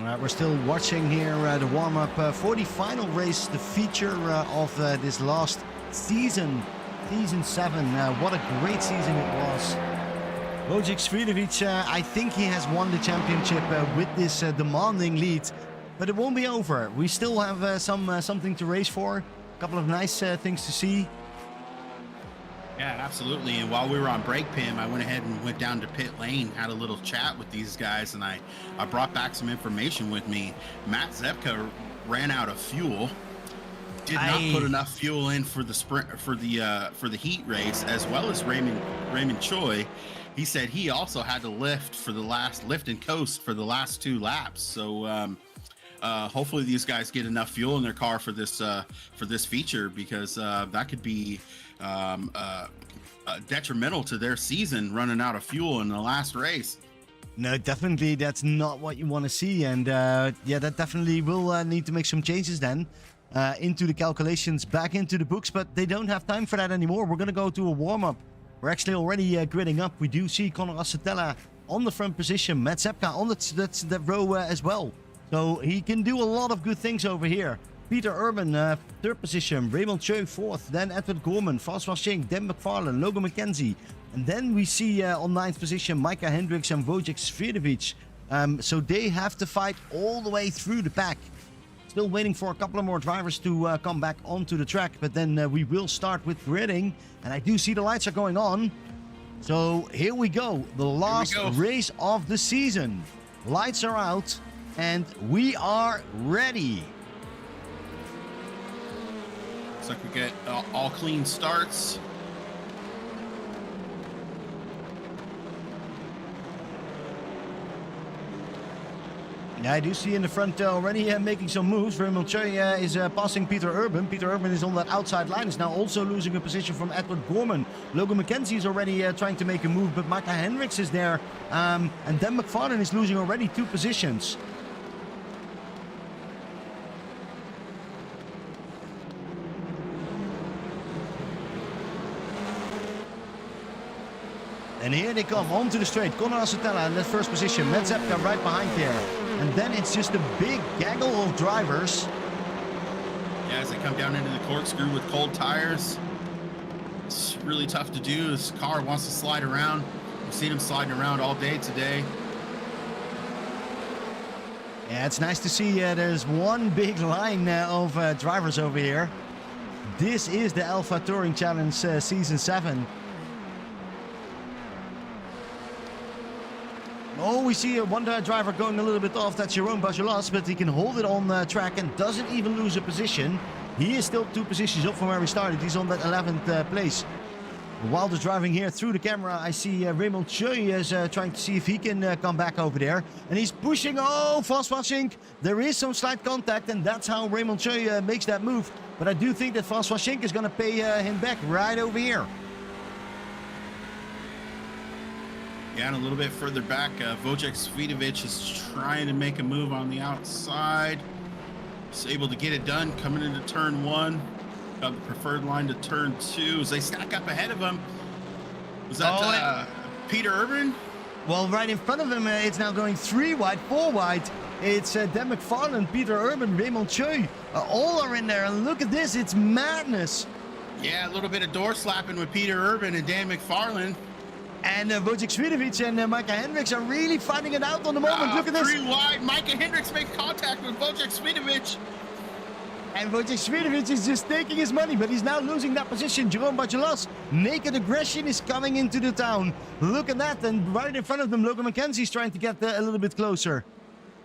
We're still watching here the warm-up for the final race, the feature of this last season, season 7. What a great season it was. Wojciech Svidovic, I think he has won the championship with this demanding lead, but it won't be over. We still have something to race for, a couple of nice things to see. Yeah, absolutely. And while we were on break, Pim, I went ahead and went down to pit lane, had a little chat with these guys, and I brought back some information with me. Matt Zepka ran out of fuel, did not put enough fuel in for the sprint for the heat race, as well as Raymond Choi. He said he also had to lift and coast for the last 2 laps. So hopefully these guys get enough fuel in their car for this feature, because that could be detrimental to their season, running out of fuel in the last race. No, definitely that's not what you want to see, and yeah, that definitely will need to make some changes then into the calculations, back into the books, but they don't have time for that anymore. We're going to go to a warm-up. We're actually already gridding up. We do see Conor Assetella on the front position, Matt Zepka on that row as well, so he can do a lot of good things over here. Peter Urban, 3rd position, Raymond Choi 4th, then Edward Gorman, François Schenk, Dan McFarlane, Logan McKenzie. And then we see on 9th position, Micah Hendricks and Wojciech Svidovic. So they have to fight all the way through the pack. Still waiting for a couple of more drivers to come back onto the track, but then we will start with gridding. And I do see the lights are going on. So here we go, the last race of the season. Lights are out and we are ready. Like we get all clean starts. Yeah, I do see in the front already making some moves. Raymond Choi is passing Peter Urban. Peter Urban is on that outside line, is now also losing a position from Edward Gorman. Logan McKenzie is already trying to make a move, but Micah Hendricks is there. And Dan McFarlane is losing already 2 positions. And here they come onto the straight. Conor Assetella in that first position. Matt Zepka right behind there. And then it's just a big gaggle of drivers. Yeah, as they come down into the corkscrew with cold tires. It's really tough to do. This car wants to slide around. We've seen him sliding around all day today. Yeah, it's nice to see there's one big line of drivers over here. This is the Alpha Touring Challenge Season 7. Oh, we see one driver going a little bit off. That's Jeroen Bajolas, but he can hold it on track and doesn't even lose a position. He is still 2 positions up from where he started. He's on that 11th place. While they're driving here through the camera, I see Raymond Choi is trying to see if he can come back over there. And he's pushing, François Schenk. There is some slight contact, and that's how Raymond Choi makes that move. But I do think that François Schenk is going to pay him back right over here. Yeah, and a little bit further back, Wojciech Svidovic is trying to make a move on the outside. He's able to get it done coming into turn 1. Got the preferred line to turn 2 as they stack up ahead of him. Was that Peter Urban? Well, right in front of him, it's now going 3 wide, 4 wide. It's Dan McFarlane, Peter Urban, Raymond Choi. All are in there, and look at this, it's madness. Yeah, a little bit of door slapping with Peter Urban and Dan McFarlane. And Wojciech Svidovic and Micah Hendricks are really fighting it out on the moment. Look at this. 3 wide. Micah Hendricks makes contact with Wojciech Svidovic. And Wojciech Svidovic is just taking his money, but he's now losing that position. Jeroen Bajolas, naked aggression is coming into the town. Look at that. And right in front of them, Logan McKenzie is trying to get a little bit closer.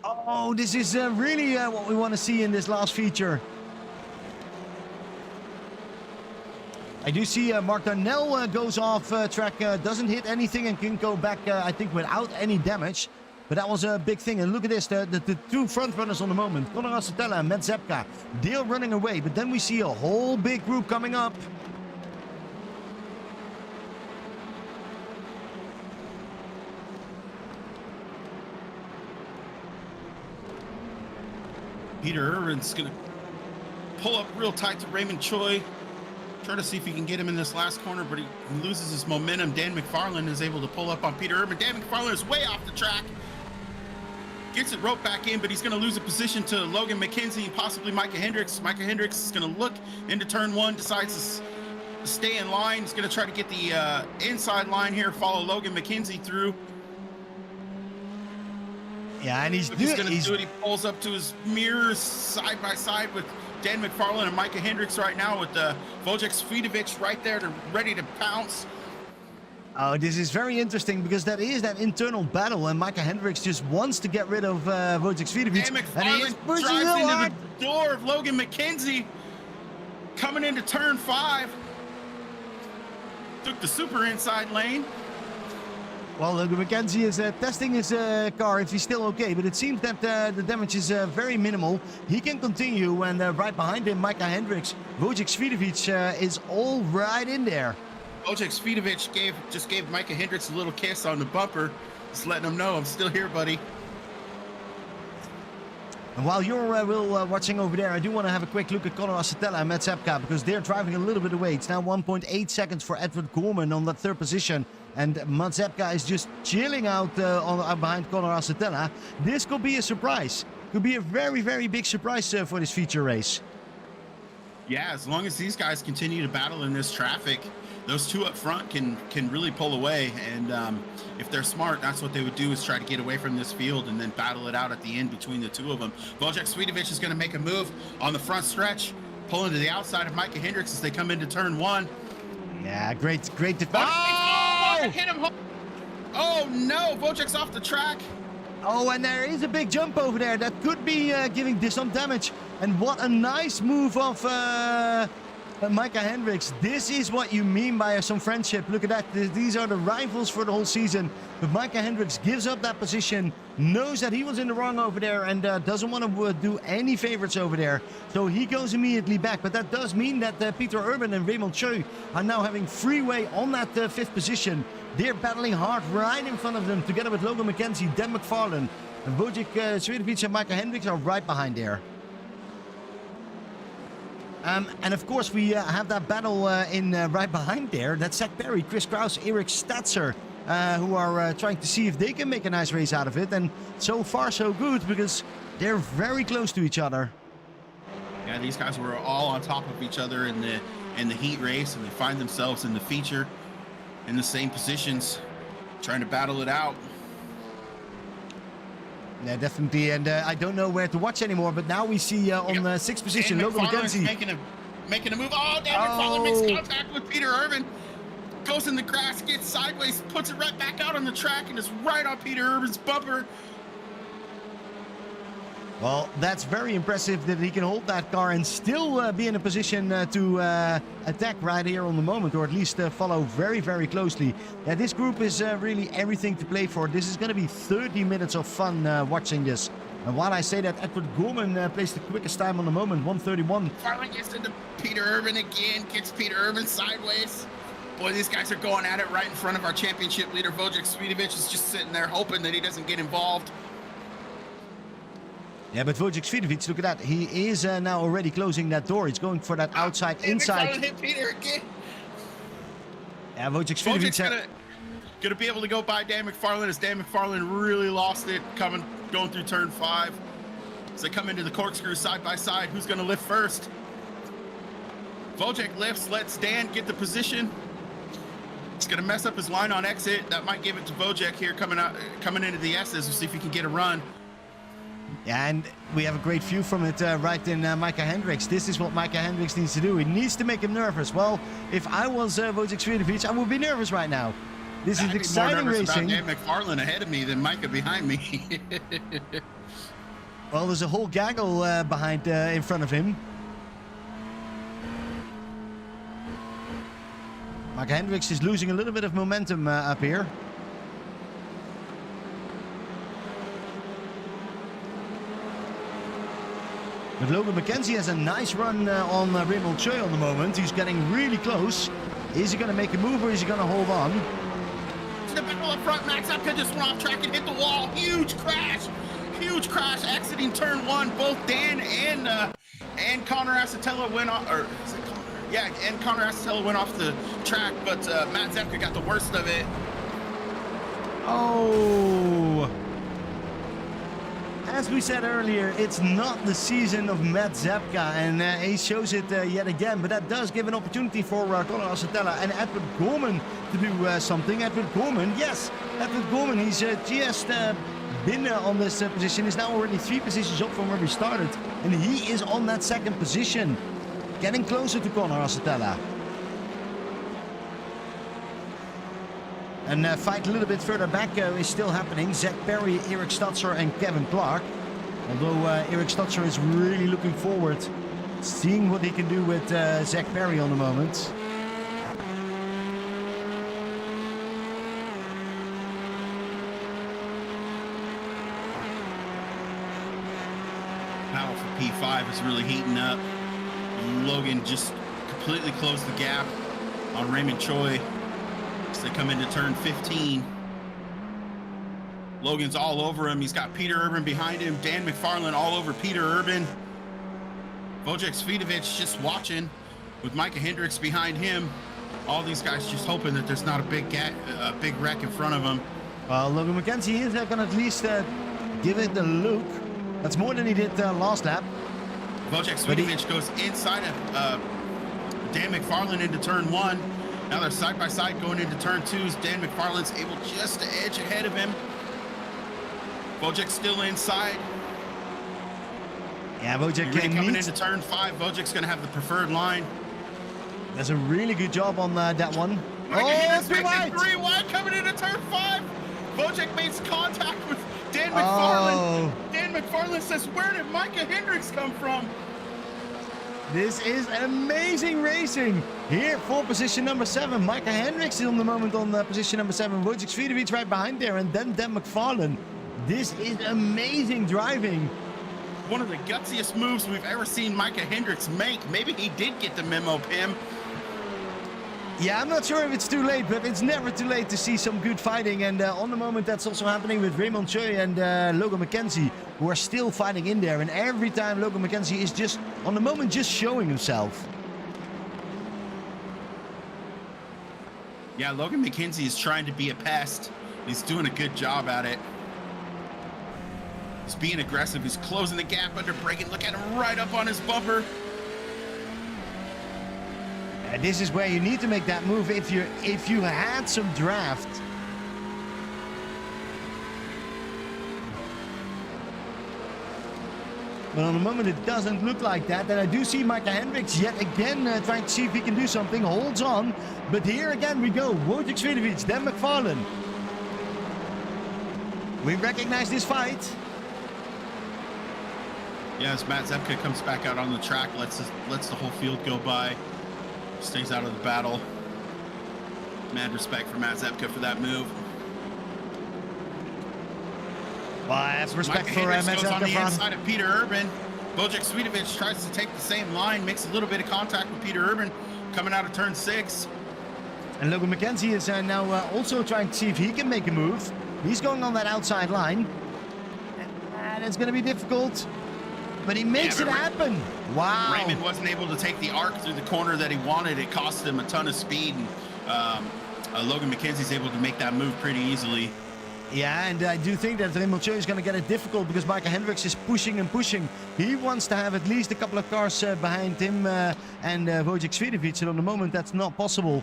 Oh, this is really what we want to see in this last feature. I do see Mark Darnell goes off track, doesn't hit anything and can go back, I think, without any damage. But that was a big thing. And look at this, the 2 front runners on the moment, Conor Assetella and Matt Zepka, they're running away. But then we see a whole big group coming up. Peter Urban's going to pull up real tight to Raymond Choi. Try to see if he can get him in this last corner, but he loses his momentum. Dan McFarlane is able to pull up on Peter Urban. Dan McFarlane is way off the track. Gets it roped back in, but he's going to lose a position to Logan McKenzie and possibly Micah Hendricks. Micah Hendricks is going to look into turn 1, decides to stay in line. He's going to try to get the inside line here, follow Logan McKenzie through. Yeah, and he's going to do it. He pulls up to his mirrors side by side with Dan McFarland and Micah Hendricks right now, with Wojciech Svidovic right there ready to pounce. Oh, this is very interesting because that is that internal battle, and Micah Hendricks just wants to get rid of Wojciech Svidovic. Dan McFarland drives into the door of Logan McKenzie, coming into turn 5. Took the super inside lane. Well, Logan McKenzie is testing his car if he's still okay, but it seems that the damage is very minimal. He can continue, and right behind him, Micah Hendricks. Wojciech Svidovic is all right in there. Wojciech Svidovic just gave Micah Hendricks a little kiss on the bumper, just letting him know I'm still here, buddy. And while you're watching over there, I do want to have a quick look at Conor Acetella and Matt Sepka, because they're driving a little bit away. It's now 1.8 seconds for Edward Gorman on that 3rd position. And Matt Sepka is just chilling out behind Conor Acetella. This could be a surprise. Could be a very, very big surprise for this feature race. Yeah, as long as these guys continue to battle in this traffic, those two up front can really pull away. And if they're smart, that's what they would do, is try to get away from this field and then battle it out at the end between the two of them. Wojciech Svidovic is going to make a move on the front stretch, pulling to the outside of Micah Hendricks as they come into turn 1. Yeah, great defense. Oh! Hit him. Oh no, Wojciech's off the track. Oh, and there is a big jump over there that could be giving some damage. And what a nice move of Micah Hendricks. This is what you mean by some friendship. Look at that. These are the rivals for the whole season. But Micah Hendricks gives up that position, knows that he was in the wrong over there, and doesn't want to do any favorites over there. So he goes immediately back. But that does mean that Peter Urban and Raymond Choi are now having freeway on that 5th position. They're battling hard right in front of them, together with Logan McKenzie, Dan McFarland, and Wojciech Svidovic and Micah Hendricks are right behind there. And of course, we have that battle in right behind there. That's Zach Perry, Chris Kraus, Eric Statzer, who are trying to see if they can make a nice race out of it. And so far, so good, because they're very close to each other. Yeah, these guys were all on top of each other in the heat race, and they find themselves in the feature in the same positions, trying to battle it out. Yeah, definitely, and I don't know where to watch anymore, but now we see on the 6th position, Logan McKenzie. Making a move. Oh, Dan McFarland makes contact with Peter Urban. Goes in the grass, gets sideways, puts it right back out on the track, and is right on Peter Urban's bumper. Well, that's very impressive that he can hold that car and still be in a position to attack right here on the moment, or at least follow very, very closely. Yeah, this group is really everything to play for. This is going to be 30 minutes of fun watching this. And while I say that, Edward Gorman placed the quickest time on the moment, 1:31. Finally gets into Peter Urban again, gets Peter Urban sideways. Boy, these guys are going at it right in front of our championship leader. Wojciech Svidovic is just sitting there hoping that he doesn't get involved. Yeah, but Wojciech Svidovic, look at that. He is now already closing that door. He's going for that outside, inside. Hit Peter again. Yeah, Wojciech Svidovic. Gonna be able to go by Dan McFarland, as Dan McFarland really lost it going through turn 5. As they come into the corkscrew side by side, who's gonna lift first? Wojciech lifts, lets Dan get the position. It's gonna mess up his line on exit. That might give it to Wojciech here coming into the S's. We'll see if he can get a run. Yeah, and we have a great view from it right in Micah Hendricks. This is what Micah Hendricks needs to do. He needs to make him nervous. Well, if I was Wojciech Svidovic, I would be nervous right now. This is exciting racing. I'd be more nervous about Dan McFarland ahead of me than Micah behind me. Well, there's a whole gaggle behind in front of him. Micah Hendricks is losing a little bit of momentum up here. But Logan McKenzie has a nice run on Raymond Choi on the moment. He's getting really close. Is he going to make a move, or is he going to hold on? The battle up front, Max Epka just went off track and hit the wall. Huge crash exiting turn 1. Both Dan and Conor Acetella went off, or is it Conor? Yeah, and Conor Acetella went off the track, but Matt Zepka got the worst of it. Oh. As we said earlier, it's not the season of Matt Zepka, and he shows it yet again. But that does give an opportunity for Conor Asatella and Edward Gorman to do something. Edward Gorman, yes, Edward Gorman, he's just been on this position. He's now already 3 positions up from where we started, and he is on that 2nd position, getting closer to Conor Asatella. And fight a little bit further back is still happening. Zach Perry, Eric Stutzer and Kevin Clark. Although Eric Stutzer is really looking forward, seeing what he can do with Zach Perry on the moment. Battle for P5 is really heating up. Logan just completely closed the gap on Raymond Choi. They come into turn 15. Logan's all over him. He's got Peter Urban behind him. Dan McFarland all over Peter Urban. Wojciech Svidovic just watching with Micah Hendricks behind him. All these guys just hoping that there's not a big wreck in front of them. Logan McKenzie is going to at least give it a look. That's more than he did last lap. Wojciech Svidovic goes inside of Dan McFarland into turn 1. Now they're side by side going into turn 2s. Dan McFarland's able just to edge ahead of him. Wojciech's still inside. Yeah, Wojciech coming into turn 5. Wojciech's going to have the preferred line. That's a really good job on that one. Three wide coming into turn 5. Wojciech makes contact with Dan McFarland. Dan McFarland says, "Where did Micah Hendricks come from?" This is amazing racing here for position number 7. Micah Hendricks is on the moment on position number 7. Wojciech Svidovic right behind there, and then Dan McFarland. This is amazing driving. One of the gutsiest moves we've ever seen Micah Hendricks make. Maybe he did get the memo, Pim. Yeah, I'm not sure if it's too late, but it's never too late to see some good fighting. And on the moment, that's also happening with Raymond Choi and Logan McKenzie, who are still fighting in there. And every time Logan McKenzie is just, on the moment, just showing himself. Yeah, Logan McKenzie is trying to be a pest. He's doing a good job at it. He's being aggressive. He's closing the gap under braking. Look at him right up on his bumper. This is where you need to make that move if you had some draft. But on the moment it doesn't look like that. And I do see Micah Hendricks yet again trying to see if he can do something. Holds on. But here again we go. Wojciech Svidovic, Dan McFarland. We recognize this fight. Yeah, as Matt Zepka comes back out on the track, lets the whole field go by. Stays out of the battle. Mad respect for Matt Zepka for that move. Well, I have respect for Matt Zepka. Goes on the from inside of Peter Urban. Wojciech Svidovic tries to take the same line, makes a little bit of contact with Peter Urban coming out of turn 6. And Logan McKenzie is now also trying to see if he can make a move. He's going on that outside line. And it's going to be difficult. But he makes it happen. Wow. Raymond wasn't able to take the arc through the corner that he wanted. It cost him a ton of speed. And Logan McKenzie's able to make that move pretty easily. Yeah, and I do think that Raymond Choi is going to get it difficult because Micah Hendricks is pushing and pushing. He wants to have at least a couple of cars behind him and Wojciech Svidovic. And on the moment, that's not possible.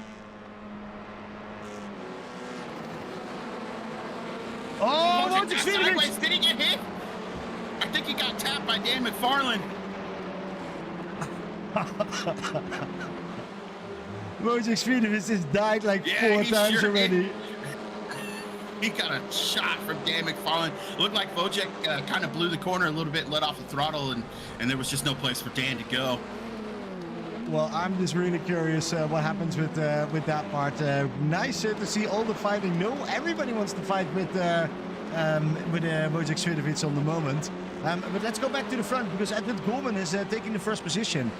Oh, Wojciech Svidovic! Did he get hit? I think he got tapped by Dan McFarland. Wojciech Svidovic has died like 4 times already. He got a shot from Dan McFarland. Looked like Wojciech kind of blew the corner a little bit, let off the throttle, and there was just no place for Dan to go. Well, I'm just really curious what happens with that part. Nice to see all the fighting. No, everybody wants to fight with Wojciech Svidovic on the moment. But let's go back to the front because Edward Gorman is taking the first position.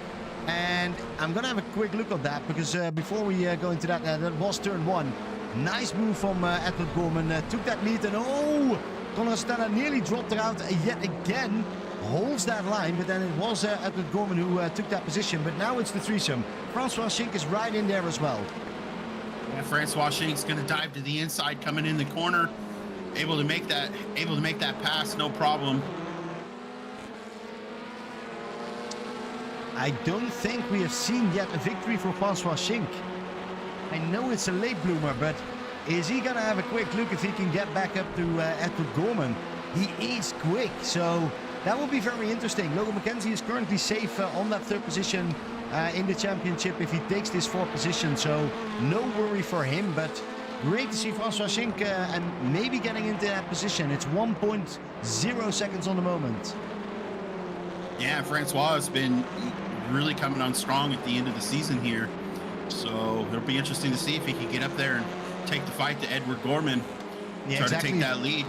And I'm going to have a quick look at that because before we go into that, that was turn 1. Nice move from Edward Gorman. Took that lead and Conor Stella nearly dropped her out yet again. Holds that line, but then it was Edward Gorman who took that position. But now it's the threesome. Francois Schink is right in there as well. Yeah, Francois Schink's going to dive to the inside, coming in the corner, able to make that pass, no problem. I don't think we have seen yet a victory for François Schink. I know it's a late bloomer, but is he going to have a quick look if he can get back up to Edward Gorman? He is quick, so that will be very interesting. Logan McKenzie is currently safe on that third position in the championship if he takes this fourth position, so no worry for him, but great to see François Schink and maybe getting into that position. It's 1.0 seconds on the moment. Yeah, Francois has been really coming on strong at the end of the season here, so it'll be interesting to see if he can get up there and take the fight to Edward Gorman, try to take that lead.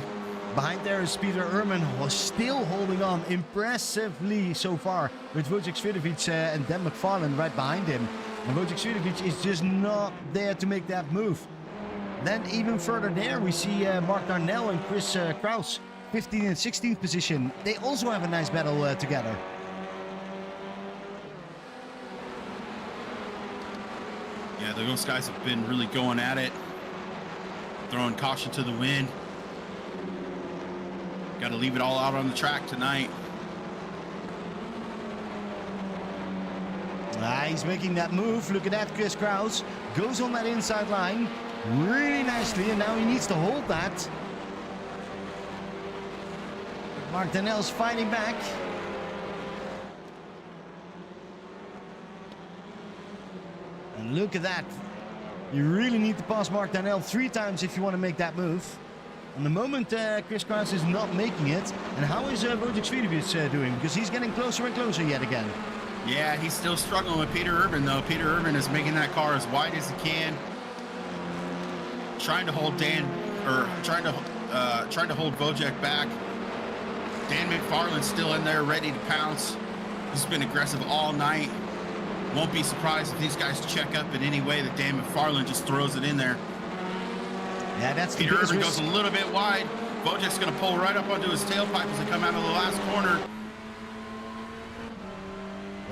Behind there is Peter Urban, was still holding on impressively so far with Wojciech Swiatovic and Dan McFarlane right behind him. And Wojciech Swiatovic is just not there to make that move. Then even further there we see Mark Darnell and Chris Kraus, 15th and 16th position. They also have a nice battle together. Yeah, those guys have been really going at it, throwing caution to the wind. Got to leave it all out on the track tonight. He's making that move. Look at that, Chris Kraus goes on that inside line really nicely, and now he needs to hold that. Mark Darnell's fighting back. And look at that. You really need to pass Mark Darnell 3 times if you want to make that move. On the moment, Chris Kraus is not making it. And how is Wojciech Swiatovic doing? Because he's getting closer and closer yet again. Yeah, he's still struggling with Peter Urban, though. Peter Urban is making that car as wide as he can, trying to hold trying to hold Wojciech back. Dan McFarlane's still in there, ready to pounce. He's been aggressive all night. Won't be surprised if these guys check up in any way that Dan McFarlane just throws it in there. Yeah, that's Peter Urban goes a little bit wide. Wojciech's going to pull right up onto his tailpipe as they come out of the last corner.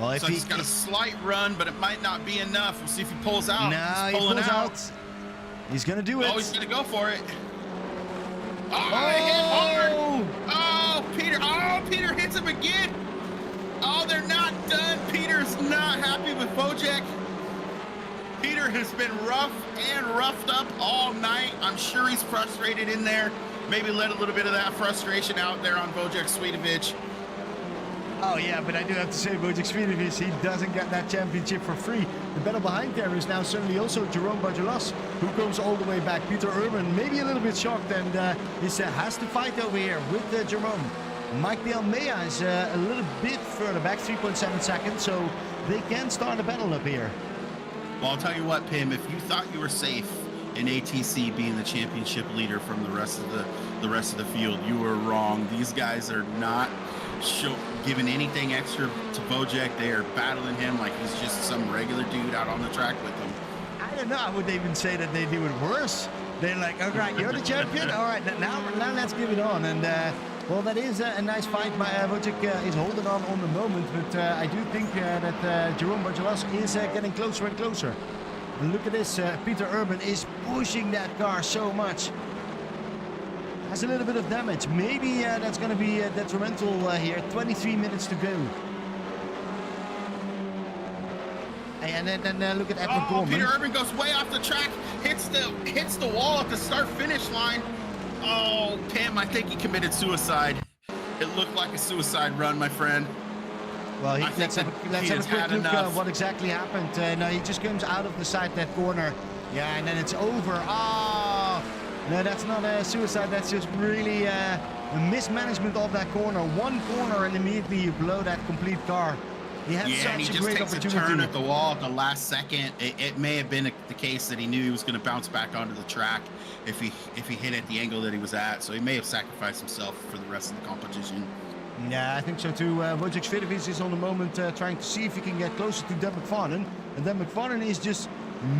Well, so he's got a slight run, but it might not be enough. We'll see if he pulls out. No, he pulls out. He's going to do it. Oh, he's going to go for it. Oh, they hit hard. Oh, Peter hits him again. Oh, they're not done. Peter's not happy with Wojciech. Peter has been rough and roughed up all night. I'm sure he's frustrated in there. Maybe let a little bit of that frustration out there on Wojciech Swiatovic. Oh yeah, but I do have to say, Wojciech Swiatovic, he doesn't get that championship for free. The battle behind there is now certainly also Jerome Bargelas, who comes all the way back. Peter Urban, maybe a little bit shocked, and has to fight over here with Jerome. Mike De Almeida is a little bit further back, 3.7 seconds, so they can start a battle up here. Well, I'll tell you what, Pim, if you thought you were safe in ATC being the championship leader from the rest of the field, you were wrong. These guys are not giving anything extra to Wojciech. They are battling him like he's just some regular dude out on the track with them. I don't know. I would even say that they do it worse. They're like, all right, you're the champion. All right, now let's give it on. And well, that is a nice fight. Wojciech is holding on the moment, but I do think that Jerome Bargelas is getting closer and closer. And look at this. Peter Urban is pushing that car so much. Has a little bit of damage. Maybe that's going to be detrimental here. 23 minutes to go. And then look at Edward Gorman. Peter Urban goes way off the track, hits the wall at the start-finish line. Oh, Pam, I think he committed suicide. It looked like a suicide run, my friend. Well, let's have a quick look at what exactly happened. No, he just comes out of the side that corner. Yeah, and then it's over. Oh, no, that's not a suicide. That's just really a mismanagement of that corner. One corner and immediately you blow that complete car. He had such a great opportunity. A turn at the wall at the last second. It may have been the case that he knew he was going to bounce back onto the track if he hit at the angle that he was at. So he may have sacrificed himself for the rest of the competition. Yeah, I think so too. Wojciech Swiatovic is on the moment trying to see if he can get closer to Dan McFarlane. And Dan McFarlane is just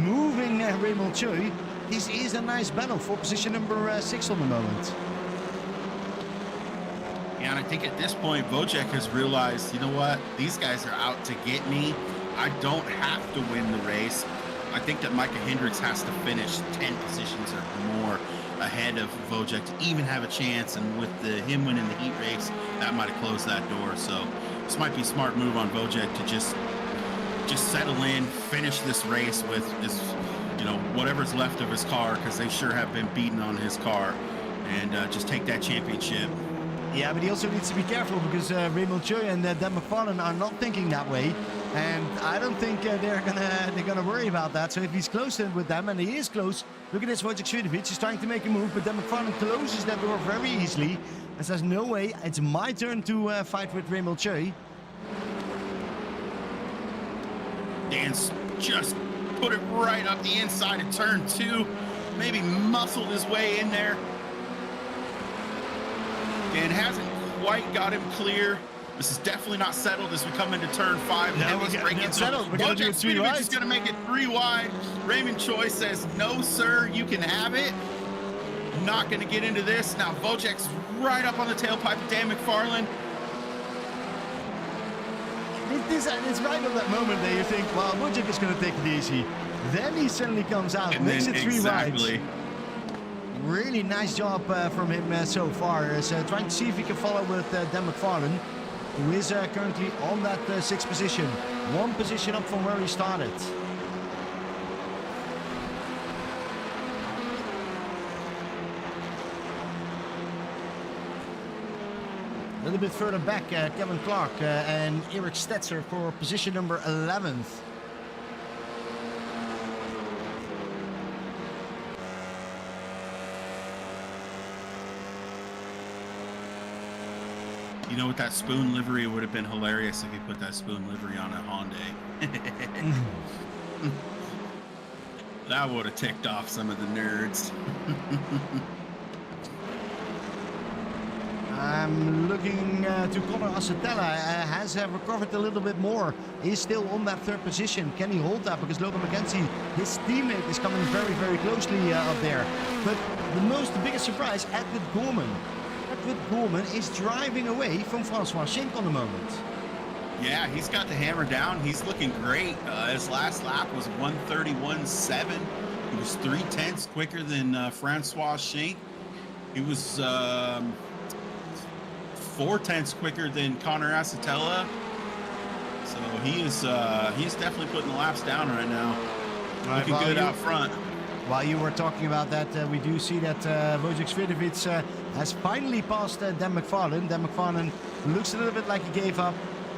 moving Raymond Choi. This is a nice battle for position number 6 on the moment. Yeah, and I think at this point, Wojciech has realized, you know what? These guys are out to get me. I don't have to win the race. I think that Micah Hendricks has to finish 10 positions or more ahead of Wojciech to even have a chance. And with him winning the heat race, that might have closed that door. So This might be a smart move on Wojciech to just settle in, finish this race with his, whatever's left of his car, because they sure have been beating on his car, and just take that championship. Yeah, but he also needs to be careful because Raymond Choi and Dan McFarlane are not thinking that way, and I don't think they're gonna worry about that. So if he's close in with them, and he is close, look at this, Wojciech Swiatovic is trying to make a move, but Dan McFarlane closes that door very easily and says, no way, it's my turn to fight with Raymond Choi. Dan's just put it right up the inside of turn 2, maybe muscled his way in there. Dan hasn't quite got him clear. This is definitely not settled as we come into turn 5. No, he's breaking settled. We're gonna do it 3 wide. Is going to make it 3 wide. Raymond Choi says, no, sir, you can have it. Not going to get into this. Now Wojciech's right up on the tailpipe of Dan McFarlane. It's right on that moment that you think, well, Wojciech is going to take it easy. Then he suddenly comes out, and makes it 3 exactly. rides. Really nice job from him so far. Trying to see if he can follow with Dan McFarlane, who is currently on that 6th position. 1 position up from where he started. A little bit further back, Kevin Clark and Eric Stetzer for position number 11th. You know, with that spoon livery, it would have been hilarious if he put that spoon livery on a Hyundai. That would have ticked off some of the nerds. I'm looking to Connor Acetella, has recovered a little bit more. He's still on that 3rd position. Can he hold that? Because Logan McKenzie, his teammate, is coming very, very closely up there. But the biggest surprise, Edward Gorman. Edward Gorman is driving away from Francois Schenk on the moment. Yeah, he's got the hammer down. He's looking great. His last lap was 1:31.7. He was 0.3 quicker than Francois Schenk. He was 0.4 quicker than Connor Acetella. So he's definitely putting the laps down right now. Looking good out front. While you were talking about that, we do see that Wojciech Swiatovic has finally passed Dan McFarlane. Dan McFarlane looks a little bit like he gave up.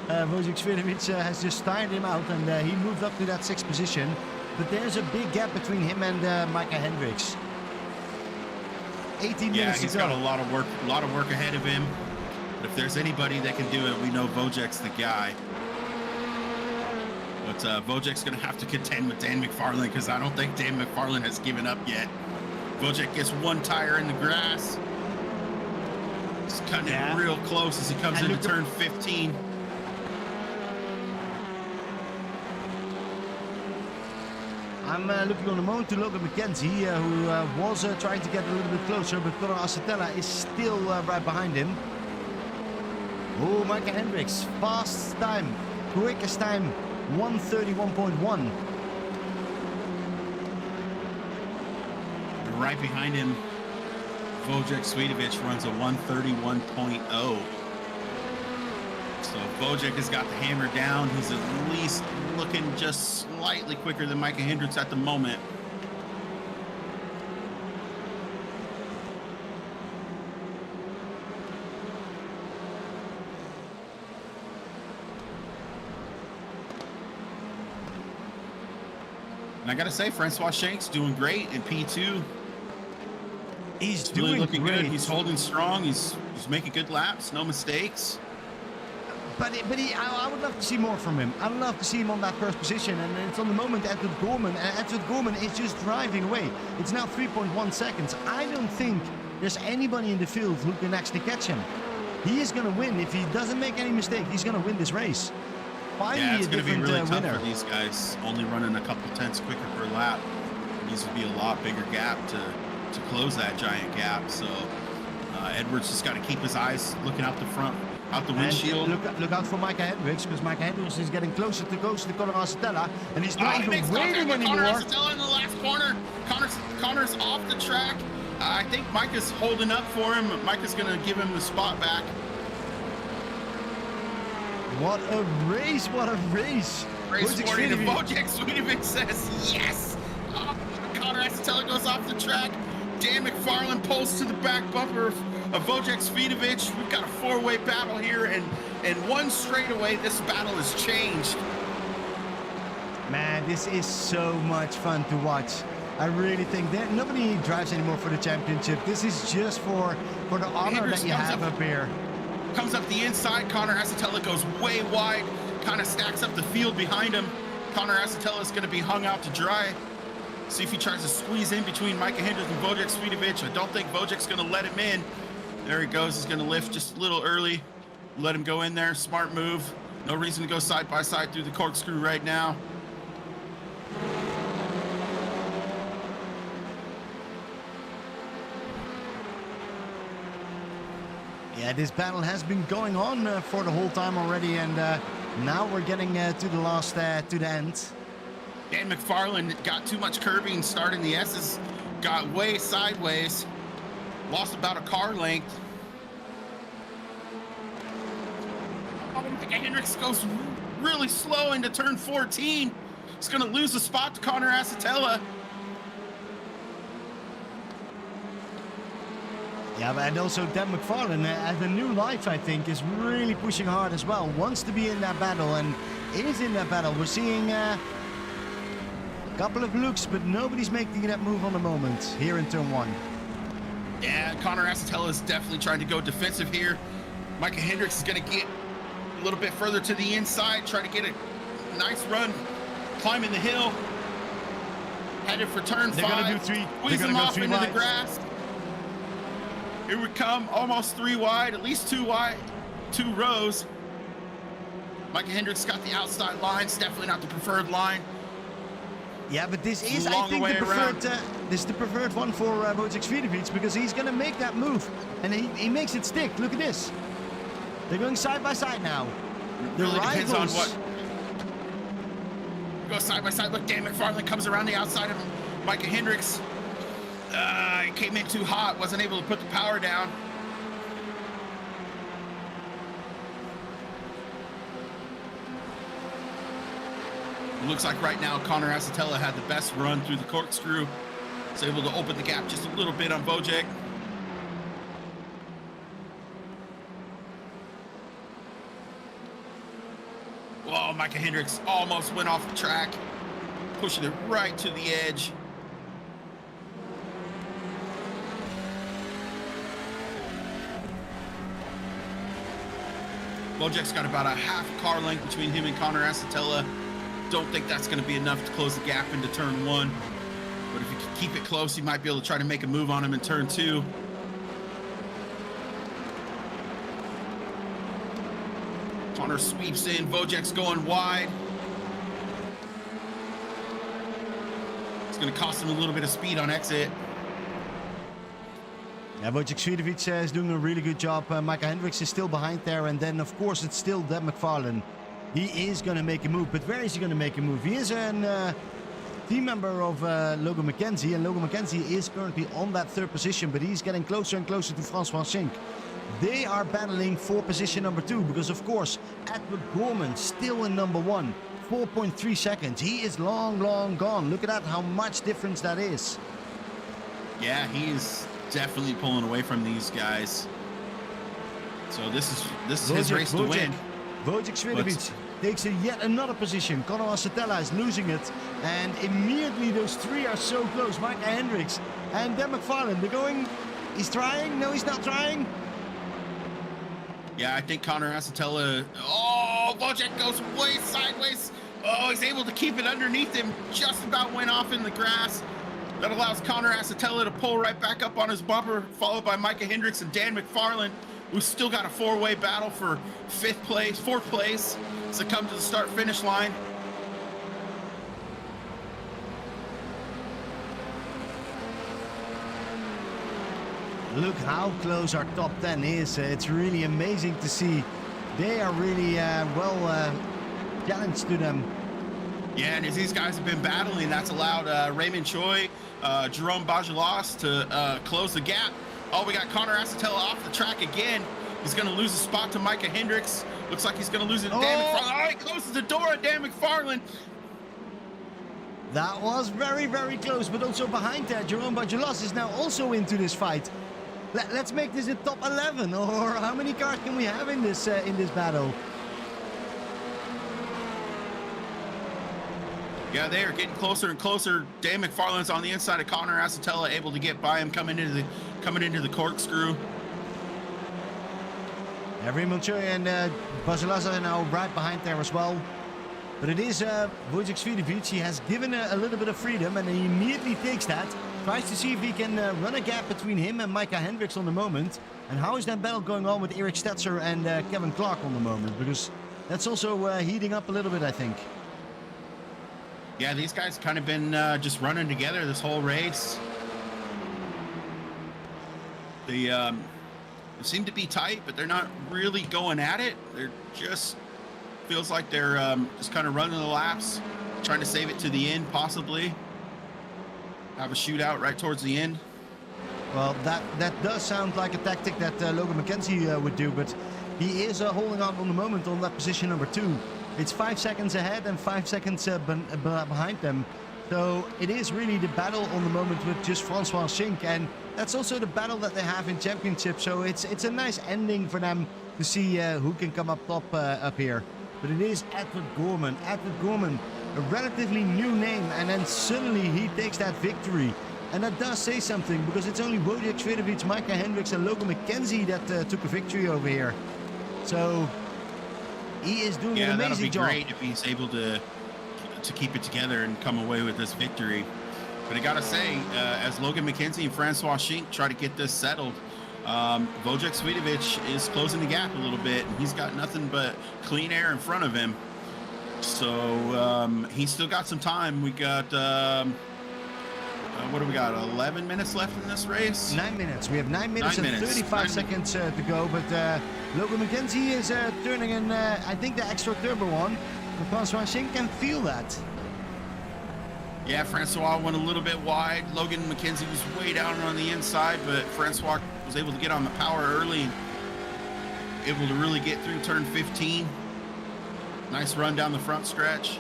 Wojciech Swiatovic has just tired him out, and he moved up to that 6th position. But there's a big gap between him and Micah Hendricks. 18 minutes to go. Yeah, he's got a lot of work ahead of him. But if there's anybody that can do it, we know Wojciech's the guy. But Wojciech's going to have to contend with Dan McFarlane, because I don't think Dan McFarlane has given up yet. Wojciech gets 1 tire in the grass. He's cutting it real close as he comes into turn 15. I'm looking on the moment to Logan McKenzie, who was trying to get a little bit closer, but Connor Acetella is still right behind him. Oh, Micah Hendricks, fast time, quickest time, 1:31.1. Right behind him, Wojciech Swiatovic runs a 1:31.0. So Wojciech has got the hammer down. He's at least looking just slightly quicker than Micah Hendricks at the moment. And I gotta say, Francois Schenk's doing great in P2. He's really doing looking great. good. He's holding strong. He's making good laps, no mistakes. But I would love to see more from him. I would love to see him on that 1st position, and it's on the moment Edward Gorman. And Edward Gorman is just driving away. It's now 3.1 seconds. I don't think there's anybody in the field who can actually catch him. He is going to win. If he doesn't make any mistake, he's going to win this race. Finally, it's a going to be different really tough winner. for these guys, only running a couple tenths quicker per lap. It needs to be a lot bigger gap to close that giant gap. So Edwards just got to keep his eyes looking out the front, out the windshield. Look out for Micah Hendricks, because Micah Hendricks is getting closer to Connor Acetella, and he's not even waiting anymore. Connor Acetella in the last corner. Connor's off the track. I think Micah's holding up for him. Micah's going to give him the spot back. What a race, what a race. Race Wojciech 40 to Svidovic. Wojciech Svidovic says yes. Oh, Connor Asatella goes off the track. Dan McFarland pulls to the back bumper of Wojciech Svidovic. We've got a four-way battle here, and one straightaway, this battle has changed. Man, this is so much fun to watch. I really think that nobody drives anymore for the championship. This is just for the honor that you have up here. Comes up the inside. Connor Asatella goes way wide, kind of stacks up the field behind him. Connor Asatella is going to be hung out to dry. See if he tries to squeeze in between Micah Hendricks and Wojciech Svidovic. I don't think Wojciech's going to let him in. There he goes. He's going to lift just a little early. Let him go in there. Smart move. No reason to go side by side through the corkscrew right now. Yeah, this battle has been going on for the whole time already, and now we're getting to the last, to the end. Dan McFarland got too much curbing starting the S's, got way sideways, lost about a car length. Micah Hendricks goes really slow into turn 14. He's going to lose the spot to Connor Asatella. Yeah, and also Dan McFarland, at the new life, I think, is really pushing hard as well. Wants to be in that battle, and is in that battle. We're seeing a couple of looks, but nobody's making that move on the moment here in turn 1. Yeah, Connor Asatella is definitely trying to go defensive here. Micah Hendricks is going to get a little bit further to the inside, try to get a nice run, climbing the hill. Headed for turn 5. They're going to do 3. Squeeze him off into the grass. Here we come, almost 3 wide, at least 2 wide, 2 rows. Micah Hendricks got the outside lines, definitely not the preferred line. Yeah, but this is, I think, the preferred. This is the preferred one for Wojciech Svidovic, because he's going to make that move, and he makes it stick. Look at this. They're going side by side now. The really rivals. depends on what. Go side by side. Look, Dan McFarland comes around the outside of Micah Hendricks. He came in too hot, wasn't able to put the power down. It looks like right now Connor Asatella had the best run through the corkscrew. Was able to open the gap just a little bit on Wojciech. Whoa, Micah Hendricks almost went off the track, pushing it right to the edge. Wojciech's got about a half car length between him and Connor Asatella. Don't think that's going to be enough to close the gap into turn 1. But if you can keep it close, you might be able to try to make a move on him in turn 2. Connor sweeps in. Wojciech's going wide. It's going to cost him a little bit of speed on exit. Yeah, Wojciech Svidovic is doing a really good job. Micah Hendricks is still behind there, and then of course it's still Dan McFarland. He is going to make a move, but where is he going to make a move? He is a team member of Logan McKenzie, and Logan McKenzie is currently on that 3rd position, but he's getting closer and closer to Francois Schenk. They are battling for position number 2, because of course Edward Gorman still in number 1, 4.3 seconds. He is long gone. Look at that, how much difference that is. Yeah, he's definitely pulling away from these guys. So this is his race to win. Wojciech Svidovic takes yet another position. Connor Asatella is losing it, and immediately those 3 are so close. Micah Hendricks and Dan McFarland. They're going. He's trying. No, he's not trying. Yeah, I think Connor Asatella. Oh, Wojciech goes way sideways. Oh, he's able to keep it underneath him. Just about went off in the grass. That allows Connor Asatella to pull right back up on his bumper, followed by Micah Hendricks and Dan McFarland, who's still got a 4-way battle for 4th place to come to the start-finish line. Look how close our top 10 is. It's really amazing to see. They are really well challenged to them. Yeah, and as these guys have been battling, that's allowed Raymond Choi, Jerome Bajalas to close the gap. Oh, we got Connor Asatella off the track again. He's going to lose a spot to Micah Hendricks. Looks like he's going to lose it to Oh! Dan McFarlane. Oh, he closes the door at Dan McFarlane. That was very, very close, but also behind there, Jerome Bajulas is now also into this fight. Let's make this a top 11, or how many cars can we have in this battle? Yeah, they are getting closer and closer. Dan McFarlane's on the inside of Connor Acetella, able to get by him, coming into the corkscrew. Raymond Choi and Bajulas are now right behind there as well. But it is Wojciech Swidovic. He has given a little bit of freedom, and he immediately takes that. Tries to see if he can run a gap between him and Micah Hendricks on the moment. And how is that battle going on with Eric Stetzer and Kevin Clark on the moment? Because that's also heating up a little bit, I think. Yeah, these guys kind of been just running together this whole race. They seem to be tight, but they're not really going at it. They're just... feels like they're just kind of running the laps, trying to save it to the end, possibly. Have a shootout right towards the end. Well, that does sound like a tactic that Logan McKenzie would do, but he is holding on the moment on that position number 2. It's 5 seconds ahead and 5 seconds behind them. So it is really the battle on the moment with just Francois Schenk, and that's also the battle that they have in championship. So it's a nice ending for them to see who can come up top up here. But it is Edward Gorman. Edward Gorman, a relatively new name, and then suddenly he takes that victory. And that does say something, because it's only Wojciech Swidovic, Micah Hendricks and Logan McKenzie that took a victory over here. So he is doing an amazing job. Yeah, that'll be great if he's able to keep it together and come away with this victory. But I gotta say, as Logan McKenzie and Francois Schenk try to get this settled, Wojciech Swidovic is closing the gap a little bit, and he's got nothing but clean air in front of him. So he's still got some time. We got what do we got? 11 minutes left in this race. 9 minutes. We have 9 minutes and 35 seconds to go. But Logan McKenzie is turning in, I think, the extra turbo on. But Francois Schenk can feel that. Yeah, Francois went a little bit wide. Logan McKenzie was way down on the inside, but Francois was able to get on the power early and able to really get through turn 15. Nice run down the front stretch.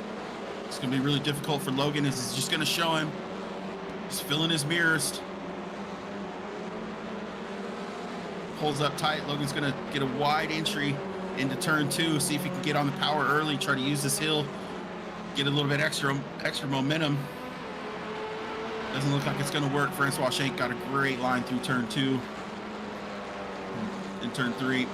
It's going to be really difficult for Logan, as he's just going to show him. He's filling his mirrors. Pulls up tight. Logan's going to get a wide entry into turn 2, see if he can get on the power early, try to use this hill, get a little bit extra momentum. Doesn't look like it's going to work. Francois Schenk got a great line through turn 2 and turn 3.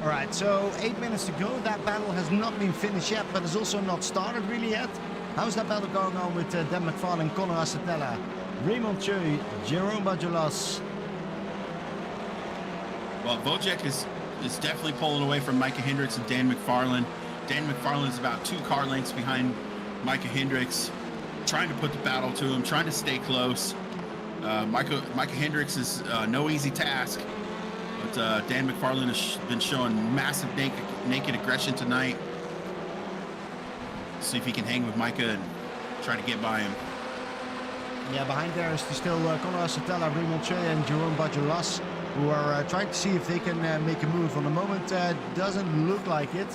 All right, so 8 minutes to go. That battle has not been finished yet, but it's also not started really yet. How's that battle going on with Dan McFarlane, Connor Acetella, Raymond Choi, Jerome Bajulas? Well, Wojciech is definitely pulling away from Micah Hendricks and Dan McFarlane. Dan McFarlane is about 2 car lengths behind Micah Hendricks, trying to put the battle to him, trying to stay close. Micah Hendricks is no easy task, but Dan McFarlane has been showing massive naked aggression tonight. See if he can hang with Micah and try to get by him. Yeah, behind there is still Connor Acetella, Raymond Choi and Jerome Bajulas, who are trying to see if they can make a move. On the moment, doesn't look like it.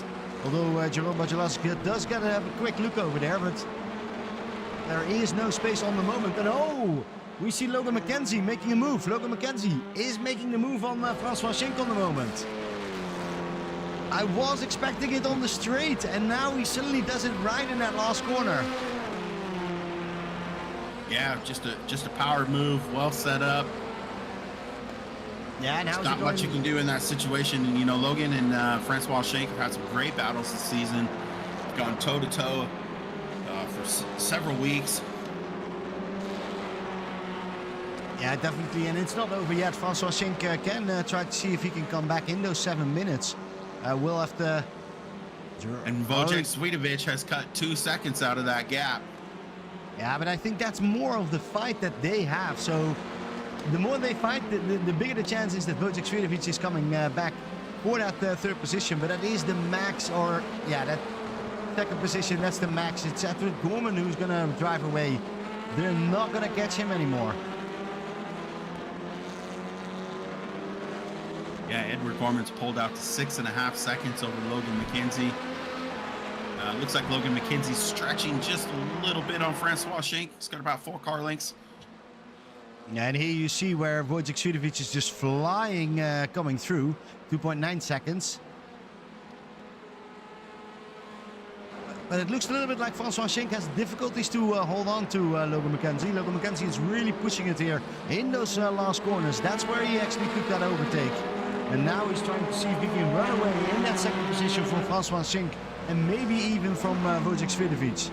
Although Jerome Bajulas does get a quick look over there, but there is no space on the moment. And oh, we see Logan McKenzie making a move. Logan McKenzie is making the move on Francois Schenk on the moment. I was expecting it on the straight, and now he suddenly does it right in that last corner. Yeah, just a power move, well set up. Yeah, now there's not much you can do in that situation. And you know, Logan and Francois Schenk have had some great battles this season. Gone toe to toe for several weeks. Yeah, definitely, and it's not over yet. Francois Schenk can try to see if he can come back in those 7 minutes. We'll have to... And Wojciech Swidovic has cut 2 seconds out of that gap. Yeah, but I think that's more of the fight that they have. So the more they fight, the bigger the chance is that Wojciech Swidovic is coming back for that 3rd position. But that is the max, or yeah, that 2nd position, that's the max. It's Edward Gorman who's going to drive away. They're not going to catch him anymore. Yeah, Edward Gorman's pulled out to 6.5 seconds over Logan McKenzie. Looks like Logan McKenzie's stretching just a little bit on Francois Schenk. He's got about 4 car lengths. And here you see where Wojciech Swidovic is just flying, coming through. 2.9 seconds. But it looks a little bit like Francois Schenk has difficulties to hold on to Logan McKenzie. Logan McKenzie is really pushing it here in those last corners. That's where he actually took that overtake. And now he's trying to see if he can run away in that second position from Francois Schenk. And maybe even from Wojciech Swidovic.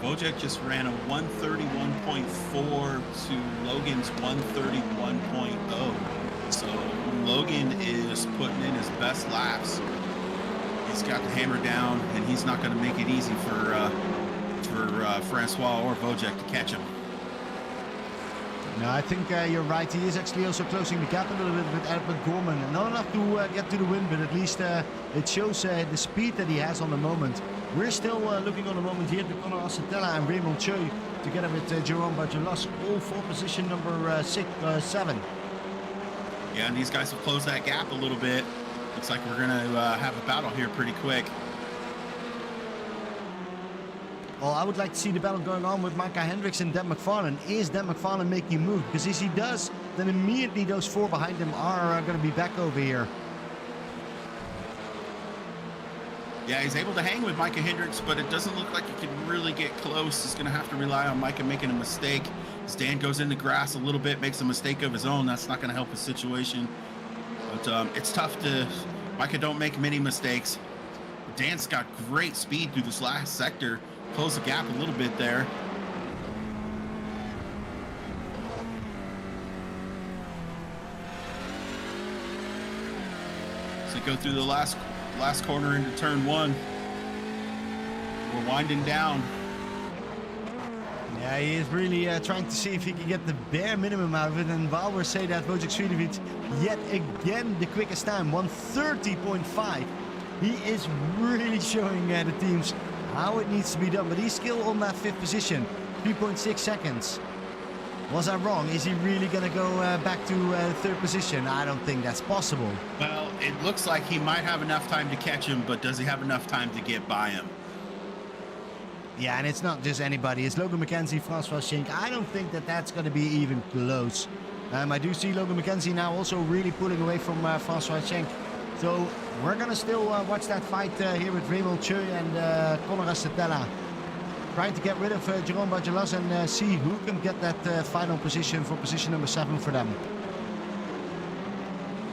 Wojciech just ran a 131.4 to Logan's 131.0. So Logan is putting in his best laps. He's got the hammer down, and he's not going to make it easy for Francois or Wojciech to catch him. No, I think you're right. He is actually also closing the gap a little bit with Edward Gorman. Not enough to get to the win, but at least it shows the speed that he has on the moment. We're still looking on the moment here to Conor Acetella and Raymond Choi together with Jerome Bargelas, all for position number 7. Yeah, and these guys have closed that gap a little bit. Looks like we're going to have a battle here pretty quick. Well, I would like to see the battle going on with Micah Hendricks and Dan McFarlane. Is Dan McFarlane making a move? Because if he does, then immediately those 4 behind him are going to be back over here. Yeah, he's able to hang with Micah Hendricks, but it doesn't look like he can really get close. He's going to have to rely on Micah making a mistake. As Dan goes in the grass a little bit, makes a mistake of his own. That's not going to help his situation. But it's tough to... Micah don't make many mistakes. Dan's got great speed through this last sector. Close the gap a little bit there. So go through the last corner into turn 1. We're winding down. Yeah, he is really trying to see if he can get the bare minimum out of it. And while we're saying that, Wojciech Swidovic yet again the quickest time, 1:30.5. He is really showing the teams how it needs to be done, but he's still on that 5th position, 3.6 seconds. Was I wrong? Is he really going to go back to 3rd position? I don't think that's possible. Well, it looks like he might have enough time to catch him, but does he have enough time to get by him? Yeah, and it's not just anybody. It's Logan McKenzie, Francois Schenk. I don't think that that's going to be even close. I do see Logan McKenzie now also really pulling away from Francois Schenk. So we're going to still watch that fight here with Raymond Choi and Conor Acetella. Trying to get rid of Jerome Bargelas and see who can get that final position for position number 7 for them.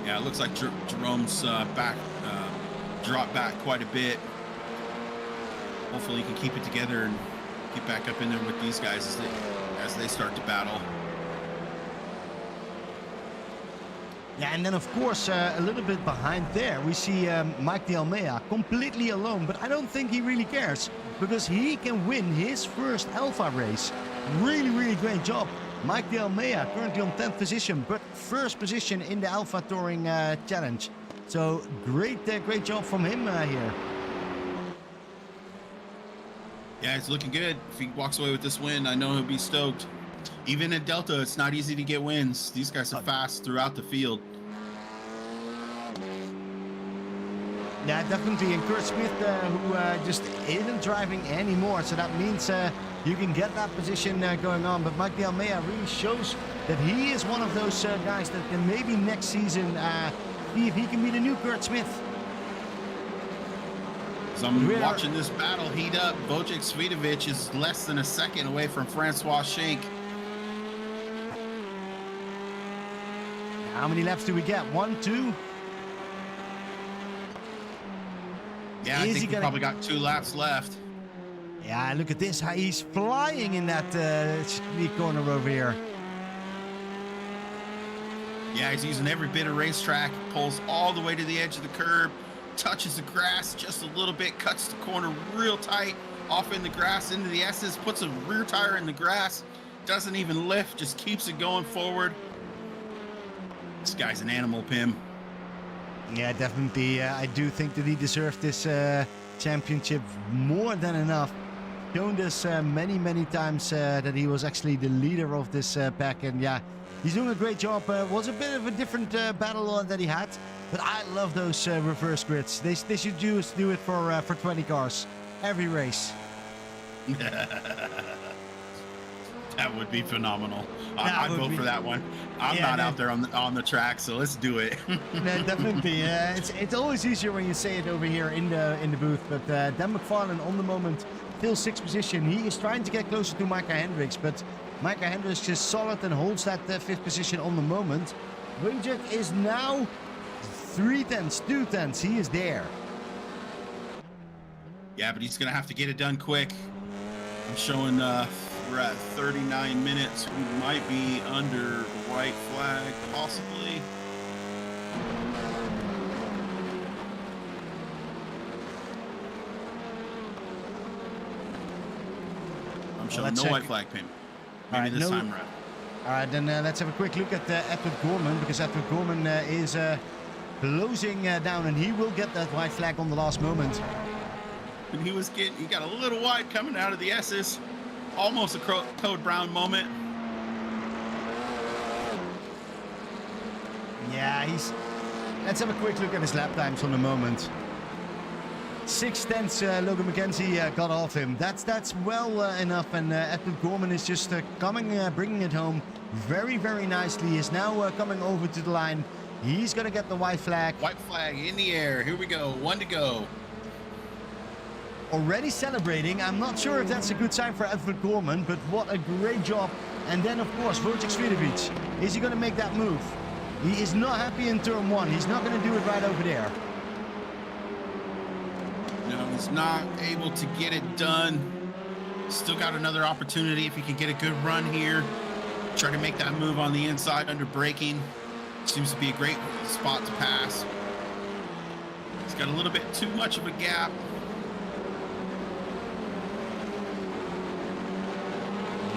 Yeah, it looks like Jerome's dropped back quite a bit. Hopefully he can keep it together and get back up in there with these guys as they start to battle. Yeah, and then of course a little bit behind there we see Mike de Almeida completely alone, but I don't think he really cares because he can win his first Alpha race. Really great job. Mike de Almeida currently on 10th position, but 1st position in the Alpha Touring Challenge. So great job from him here. Yeah, it's looking good. If he walks away with this win, I know he'll be stoked. Even in Delta, it's not easy to get wins. These guys are fast throughout the field. Yeah, definitely. And Kurt Smith, who just isn't driving anymore. So that means you can get that position going on. But Mike de Almeida really shows that he is one of those guys that can maybe next season see if he can be the new Kurt Smith. So I'm watching this battle heat up. Wojciech Swidovic is less than a second away from Francois Schenk. How many laps do we get? 1, 2? Yeah, I think we probably got 2 laps left. Yeah, look at this. He's flying in that corner over here. Yeah, he's using every bit of racetrack. Pulls all the way to the edge of the curb. Touches the grass just a little bit. Cuts the corner real tight. Off in the grass into the S's. Puts a rear tire in the grass. Doesn't even lift. Just keeps it going forward. This guy's an animal, Pim. Yeah, definitely. I do think that he deserved this championship more than enough. shown this many times that he was actually the leader of this pack, and yeah, he's doing a great job. Was a bit of a different battle that he had, but I love those reverse grids. They should do it for 20 cars every race. That would be phenomenal. I'd vote for that one. I'm Yeah, not out there on the track, so let's do it. No, definitely. It's always easier when you say it over here in the booth. But Dan McFarlane on the moment, still 6th position. He is trying to get closer to Micah Hendricks, but Micah Hendricks is solid and holds that 5th position on the moment. Wojciech is now 3 tenths, 2 tenths. He is there. Yeah, but he's gonna have to get it done quick. I'm showing we're at 39 minutes. We might be under the white flag, possibly. I'm showing no white flag pin. Maybe this time around. All right, then let's have a quick look at Edward Gorman, because Edward Gorman is closing down, and he will get that white flag on the last moment. And he got a little wide coming out of the S's. Almost a Code Brown moment. Yeah, let's have a quick look at his lap times on the moment. 6 tenths Logan McKenzie got off him. That's well enough, and Edward Gorman is just bringing it home very nicely. He's now coming over to the line. He's gonna get the white flag. White flag in the air. Here we go. 1 to go. Already celebrating. I'm not sure if that's a good sign for Edward Gorman, but what a great job. And then, of course, Wojciech Swidovic. Is he going to make that move? He is not happy in turn 1. He's not going to do it right over there. No, he's not able to get it done. Still got another opportunity if he can get a good run here. Try to make that move on the inside under braking. Seems to be a great spot to pass. He's got a little bit too much of a gap.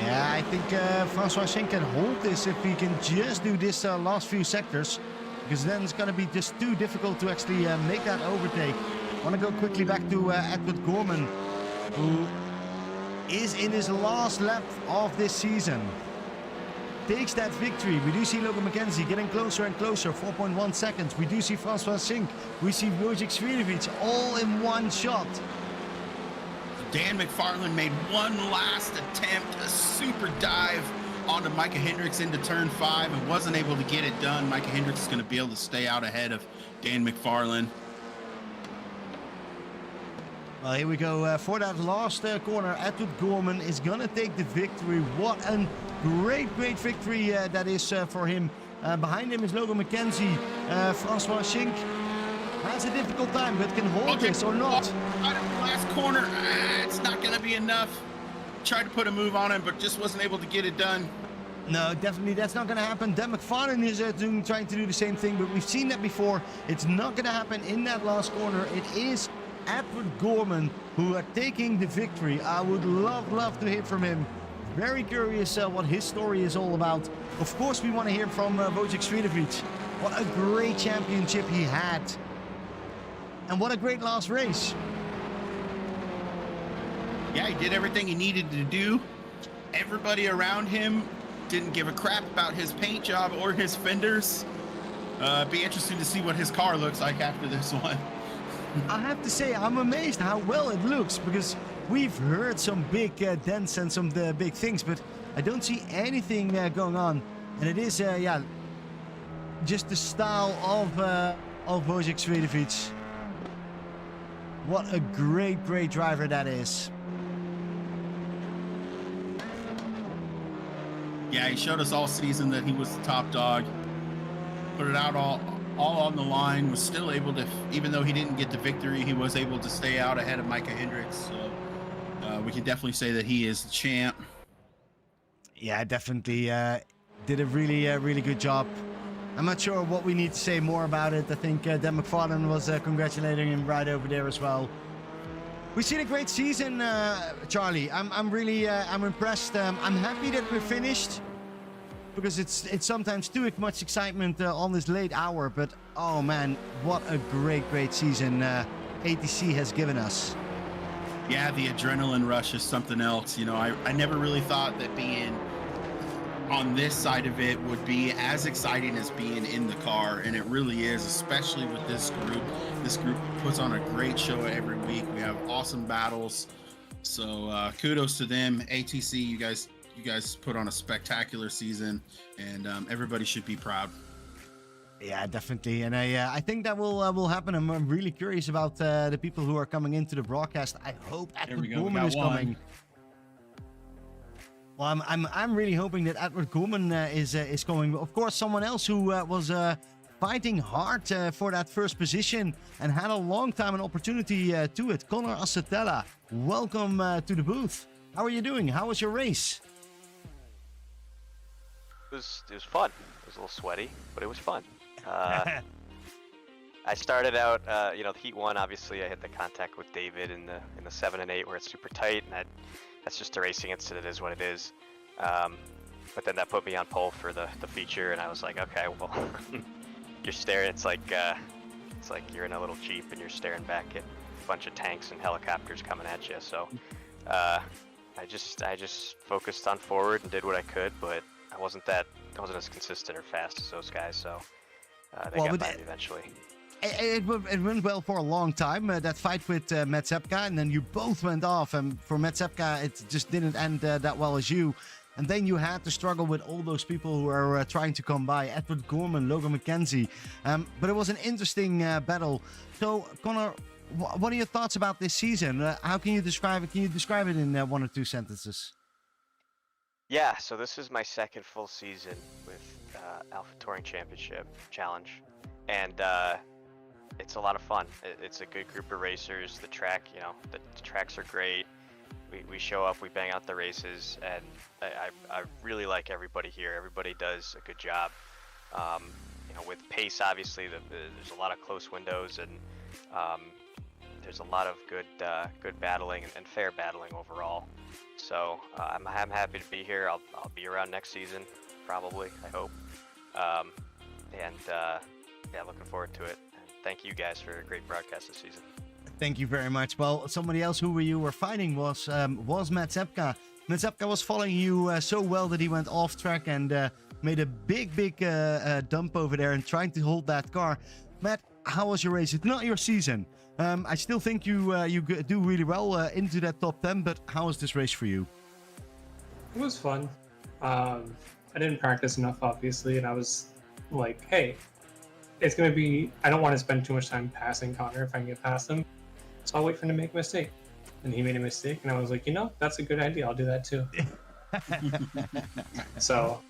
Yeah, I think Francois Schenk can hold this if he can just do this last few sectors, because then it's going to be just too difficult to actually make that overtake. I want to go quickly back to Edward Gorman, who is in his last lap of this season. Takes that victory. We do see Logan McKenzie getting closer and closer, 4.1 seconds. We do see Francois Schenk. We see Wojciech Swidovic all in one shot. Dan McFarlane made one last attempt, a super dive onto Micah Hendricks into turn 5 and wasn't able to get it done. Micah Hendricks is going to be able to stay out ahead of Dan McFarlane. Well, here we go for that last corner. Edward Gorman is going to take the victory. What a great victory that is for him. Behind him is Logan McKenzie. Francois Schenk has a difficult time, but can hold this or not. Out of the last corner, it's not going to be enough. Tried to put a move on him, but just wasn't able to get it done. No, definitely that's not going to happen. Dan McFarlane is trying to do the same thing, but we've seen that before. It's not going to happen in that last corner. It is Edward Gorman who are taking the victory. I would love to hear from him. Very curious what his story is all about. Of course, we want to hear from Wojciech Swidovic. What a great championship he had. And what a great last race. Yeah, he did everything he needed to do. Everybody around him didn't give a crap about his paint job or his fenders. Be interesting to see what his car looks like after this one. I have to say, I'm amazed how well it looks, because we've heard some big dents and some big things, but I don't see anything going on. And it is, yeah, just the style of Wojciech Swidovic. What a great driver that is. Yeah, he showed us all season that he was the top dog. Put it out all on the line, was still able to, even though he didn't get the victory, he was able to stay out ahead of Micah Hendricks. So we can definitely say that he is the champ. Yeah, definitely did a really good job. I'm not sure what we need to say more about it. I think Dan McFarlane was congratulating him right over there as well. We've seen a great season, Charlie. I'm really I'm impressed. I'm happy that we're finished, because it's sometimes too much excitement on this late hour. But oh man, what a great season ATC has given us. Yeah, the adrenaline rush is something else. You know, I never really thought that being on this side of it would be as exciting as being in the car, and it really is, especially with this group. This group puts on a great show every week. We have awesome battles, so kudos to them. ATC, you guys put on a spectacular season, and everybody should be proud. Yeah, definitely, and I think that will happen. I'm really curious about the people who are coming into the broadcast. I hope Edward Gorman is coming. Well, I'm really hoping that Edward Gorman is coming. Of course, someone else who was fighting hard for that first position and had a long time an opportunity to it. Connor Acetella, welcome to the booth. How are you doing? How was your race? It was fun. It was a little sweaty, but it was fun. I started out, the heat one. Obviously, I hit the contact with David in the 7 and 8 where it's super tight, and that's just a racing incident. It is what it is. But then that put me on pole for the feature, and I was like, okay, well, you're staring. It's like you're in a little Jeep and you're staring back at a bunch of tanks and helicopters coming at you. So I just focused on forward and did what I could, but I wasn't as consistent or fast as those guys. So they got by me eventually. It went well for a long time, that fight with Matt Sepka, and then you both went off, and for Matt Sepka it just didn't end that well as you, and then you had to struggle with all those people who are trying to come by, Edward Gorman, Logan McKenzie, but it was an interesting battle. So Connor, what are your thoughts about this season? How can you describe it? Can you describe it in 1 or 2 sentences? Yeah, so this is my second full season with Alpha Touring Championship Challenge, and it's a lot of fun. It's a good group of racers. The track, the tracks are great. We show up, we bang out the races, and I really like everybody here. Everybody does a good job. With pace, obviously, there's a lot of close windows, and there's a lot of good battling and fair battling overall. So I'm happy to be here. I'll be around next season, probably, I hope. Looking forward to it. Thank you guys for a great broadcast this season. Thank you very much. Well, somebody else who you were fighting was Matt Sepka. Matt Sepka was following you so well that he went off track and made a big dump over there and trying to hold that car. Matt, how was your race? It's not your season. I still think you do really well into that top 10, but how was this race for you? It was fun. I didn't practice enough, obviously, and I was like, hey, it's going to be, I don't want to spend too much time passing Connor if I can get past him. So I'll wait for him to make a mistake. And he made a mistake, and I was like, that's a good idea. I'll do that too. So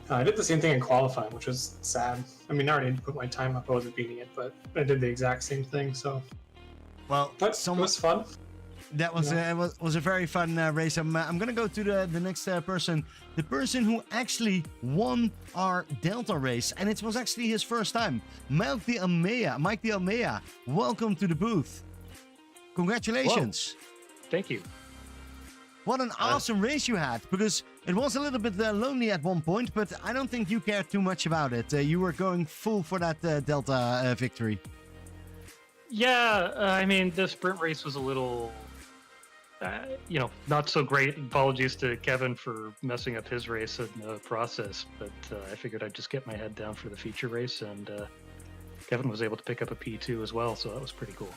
I did the same thing in qualifying, which was sad. I mean, I already put my time up. I wasn't beating it, but I did the exact same thing. So, well, but it was fun. That was was a very fun race. I'm gonna go to the next person, the person who actually won our Delta race, and it was actually his first time. Mike de Almeida, welcome to the booth. Congratulations! Whoa. Thank you. What an awesome race you had, because it was a little bit lonely at one point, but I don't think you cared too much about it. You were going full for that Delta victory. Yeah, I mean, the sprint race was a little, not so great. Apologies to Kevin for messing up his race in the process, but I figured I'd just get my head down for the feature race, and Kevin was able to pick up a P2 as well, so that was pretty cool.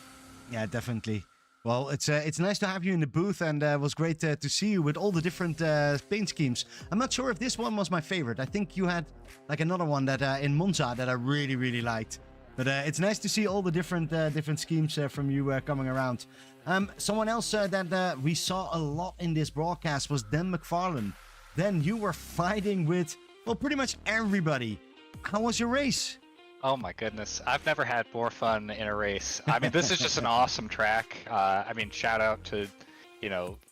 Yeah, definitely. Well, it's nice to have you in the booth, and it was great to see you with all the different paint schemes. I'm not sure if this one was my favorite. I think you had like another one that in Monza that I really liked. But it's nice to see all the different schemes from you coming around. Someone else that we saw a lot in this broadcast was Dan McFarlane. Then you were fighting with, well, pretty much everybody. How was your race? Oh my goodness, I've never had more fun in a race. I mean, this is just an awesome track. I mean, shout out to,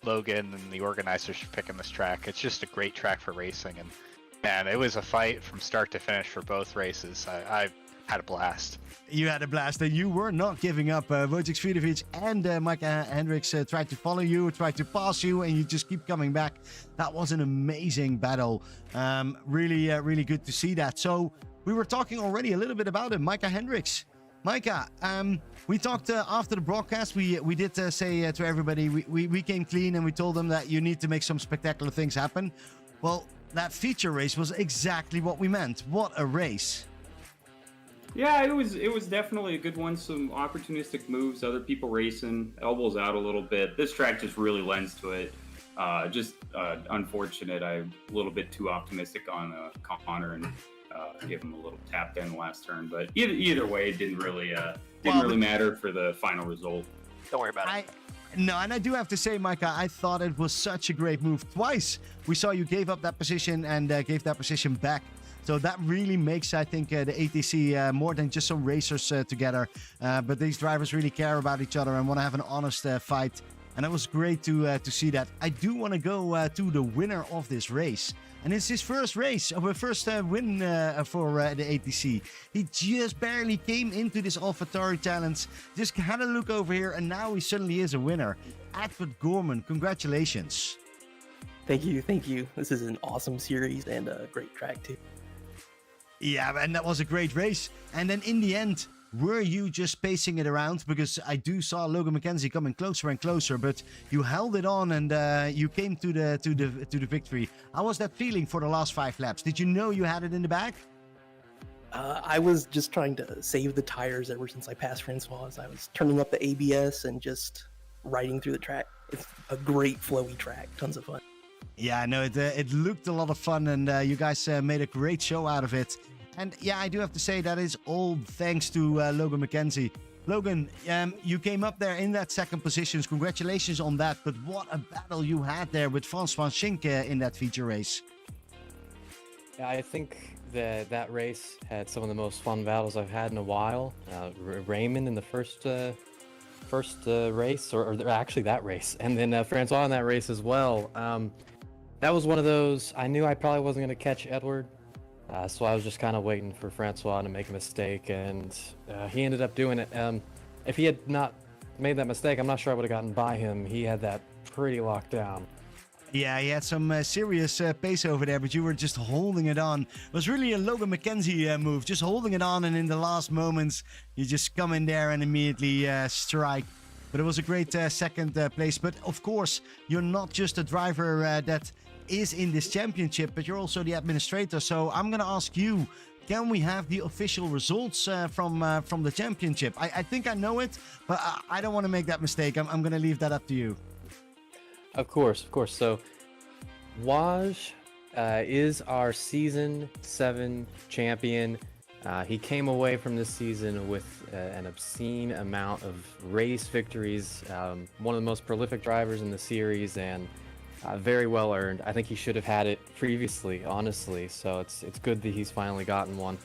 Logan and the organizers for picking this track. It's just a great track for racing. And man, it was a fight from start to finish for both races. I had a blast. You had a blast, and you were not giving up. Wojciech Svidovic and Micah Hendricks tried to follow you, tried to pass you, and you just keep coming back. That was an amazing battle. Really good to see that. So we were talking already a little bit about him. Micah Hendricks, Micah, we talked after the broadcast. We did say to everybody, we came clean and we told them that you need to make some spectacular things happen. Well, that feature race was exactly what we meant. What a race. Yeah, it was definitely a good one. Some opportunistic moves, other people racing, elbows out a little bit. This track just really lends to it. Just unfortunate. I'm a little bit too optimistic on Connor and give him a little tap in the last turn. But either way, it didn't really matter for the final result. Don't worry about it. No, and I do have to say, Micah, I thought it was such a great move. Twice we saw you gave up that position and gave that position back. So that really makes, I think, the ATC more than just some racers together. But these drivers really care about each other and want to have an honest fight. And it was great to see that. I do want to go to the winner of this race. And it's his first race, first win for the ATC. He just barely came into this AlphaTauri Challenge. Just had a look over here, and now he suddenly is a winner. Edward Gorman, congratulations. Thank you. This is an awesome series and a great track too. Yeah, and that was a great race. And then in the end, were you just pacing it around? Because I saw Logan McKenzie coming closer and closer, but you held it on and you came to the victory. How was that feeling for the last 5 laps? Did you know you had it in the bag? I was just trying to save the tires ever since I passed Francois. I was turning up the ABS and just riding through the track. It's a great flowy track, tons of fun. Yeah, no, it looked a lot of fun, and you guys made a great show out of it. And yeah, I do have to say that is all thanks to Logan McKenzie. Logan, you came up there in that second position. Congratulations on that. But what a battle you had there with Frans van Schink in that feature race. Yeah, I think that race had some of the most fun battles I've had in a while. Raymond in the first race, or actually that race, and then Francois in that race as well. That was one of those, I knew I probably wasn't going to catch Edward. So I was just kind of waiting for Francois to make a mistake, and he ended up doing it. If he had not made that mistake, I'm not sure I would have gotten by him. He had that pretty locked down. Yeah, he had some serious pace over there, but you were just holding it on. It was really a Logan McKenzie move, just holding it on, and in the last moments, you just come in there and immediately strike. But it was a great second place. But of course, you're not just a driver that is in this championship, but you're also the administrator. So I'm going to ask you, can we have the official results from the championship? I think I know it, but I don't want to make that mistake. I'm going to leave that up to you. Of course. So Waj is our Season 7 champion. He came away from this season with an obscene amount of race victories, one of the most prolific drivers in the series, and very well earned. I think he should have had it previously, honestly, so it's good that he's finally gotten one.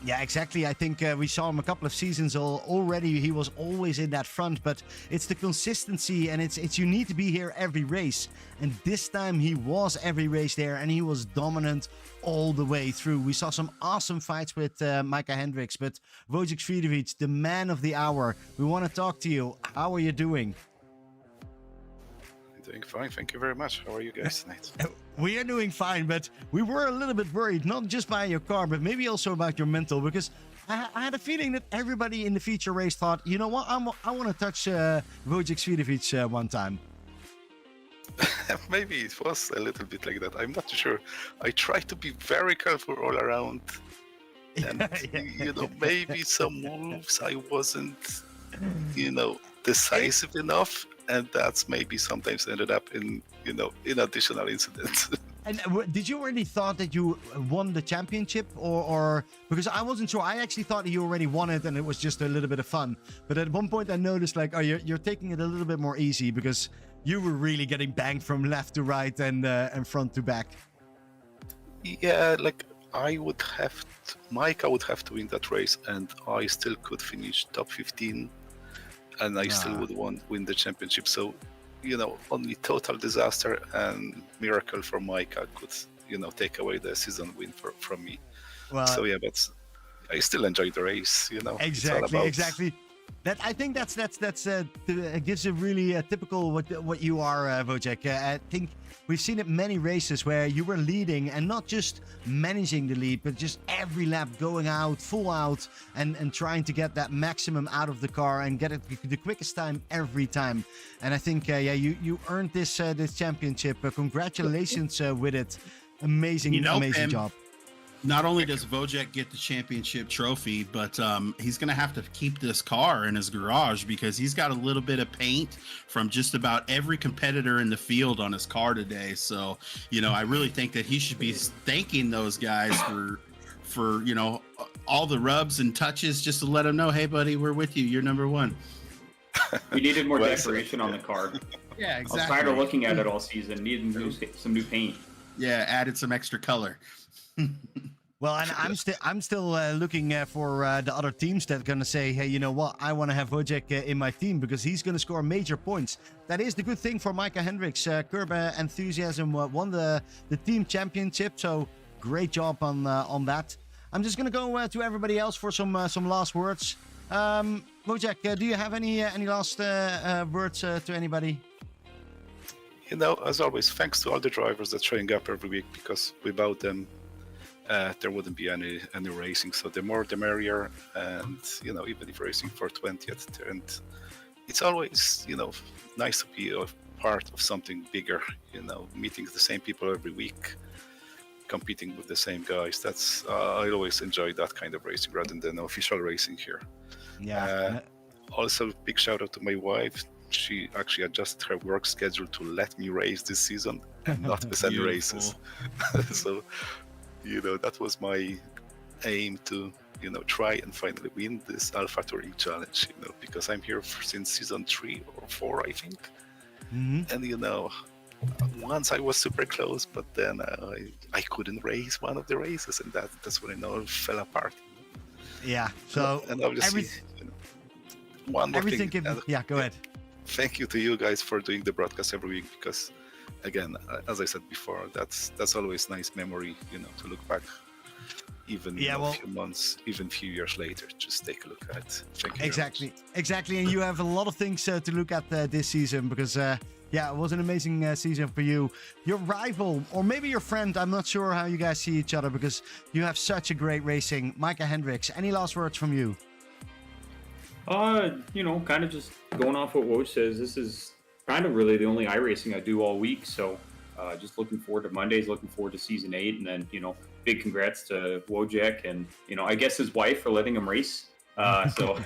Yeah, exactly. I think we saw him a couple of seasons already. He was always in that front, but it's the consistency, and it's you need to be here every race. And this time he was every race there, and he was dominant all the way through. We saw some awesome fights with Micah Hendricks, but Wojciech Svidovic, the man of the hour, we want to talk to you. How are you doing? Doing fine, thank you very much. How are you guys tonight? We are doing fine, but we were a little bit worried, not just by your car, but maybe also about your mental, because I had a feeling that everybody in the feature race thought, you know what, I want to touch Wojciech Svidovic one time. Maybe it was a little bit like that. I'm not sure. I try to be very careful all around, and you know, maybe some moves I wasn't, you know, decisive enough. And that's maybe sometimes ended up in, you know, in additional incidents. And did you already thought that you won the championship, or because I wasn't sure. I actually thought you already won it, and it was just a little bit of fun. But at one point, I noticed like, oh, you're taking it a little bit more easy because you were really getting banged from left to right and front to back. Yeah, like Micah would have to win that race, and I still could finish top 15. And I still would win the championship. So, you know, only total disaster and miracle for Micah could, you know, take away the season win from me. Well, so yeah, but I still enjoy the race, you know. Exactly. I think that's gives a really typical what you are, Wojciech. I think we've seen it many races where you were leading and not just managing the lead, but just every lap going out full out and trying to get that maximum out of the car and get it the quickest time every time. And I think you earned this championship. Congratulations with it. Amazing job. Not only does Wojciech get the championship trophy, but he's going to have to keep this car in his garage because he's got a little bit of paint from just about every competitor in the field on his car today. So, I really think that he should be thanking those guys for all the rubs and touches just to let them know, hey, buddy, we're with you. You're number one. We needed more decoration on the car. Yeah, exactly. I was tired of looking at it all season. Needed some new paint. Yeah, added some extra color. Well, and I'm still looking for the other teams that are going to say, hey, you know what? I want to have Wojciech in my team because he's going to score major points. That is the good thing for Micah Hendricks. Curb Enthusiasm won the team championship, so great job on that. I'm just going to go to everybody else for some last words. Wojciech, do you have any last words to anybody? As always, thanks to all the drivers that showing up every week because without them, there wouldn't be any racing. So the more the merrier, and even if racing for 20th, and it's always nice to be a part of something bigger. Meeting the same people every week, competing with the same guys. That's I always enjoy that kind of racing rather than official racing here. Yeah. Also, big shout out to my wife. She actually adjusted her work schedule to let me race this season and not miss any races. So, that was my aim to, try and finally win this Alpha Touring Challenge, because I'm here since season 3 or 4, I think. Mm-hmm. And, once I was super close, but then I couldn't race one of the races, and that's when it all fell apart. Yeah, so and obviously, one more thing. Go ahead. Thank you to you guys for doing the broadcast every week because, again, as I said before, that's always nice memory, to look back, even a few months, even a few years later. Just take a look at it. Thank you. Exactly, and you have a lot of things to look at this season because, it was an amazing season for you. Your rival, or maybe your friend, I'm not sure how you guys see each other because you have such a great racing. Micah Hendricks, any last words from you? Kind of just going off what Woj says, this is kind of really the only iRacing I do all week. So just looking forward to Mondays, looking forward to season 8. And then, big congrats to Wojciech and, I guess his wife for letting him race. So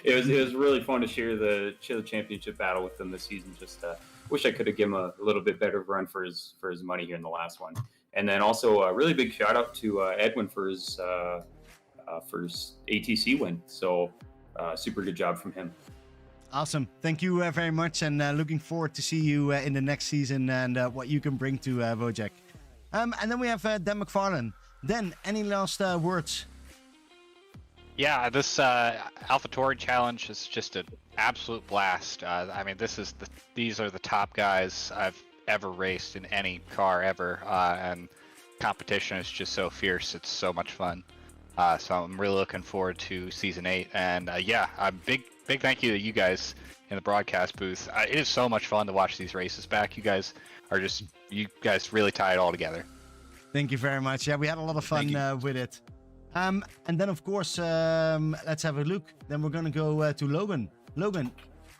it was really fun to share the championship battle with him this season. Just wish I could have given him a little bit better run for his money here in the last one. And then also a really big shout out to Edwin for his ATC win. So super good job from him. Awesome. Thank you very much, and looking forward to see you in the next season and what you can bring to Wojciech. And then we have Dan McFarlane. Dan, any last words? Yeah, this Alpha Touring Challenge is just an absolute blast. These are the top guys I've ever raced in any car ever, and competition is just so fierce. It's so much fun. So I'm really looking forward to season 8, and a big thank you to you guys in the broadcast booth. It is so much fun to watch these races back. You guys really tie it all together. Thank you very much. Yeah, we had a lot of fun with it. And then of course, let's have a look. Then we're gonna go to Logan. Logan,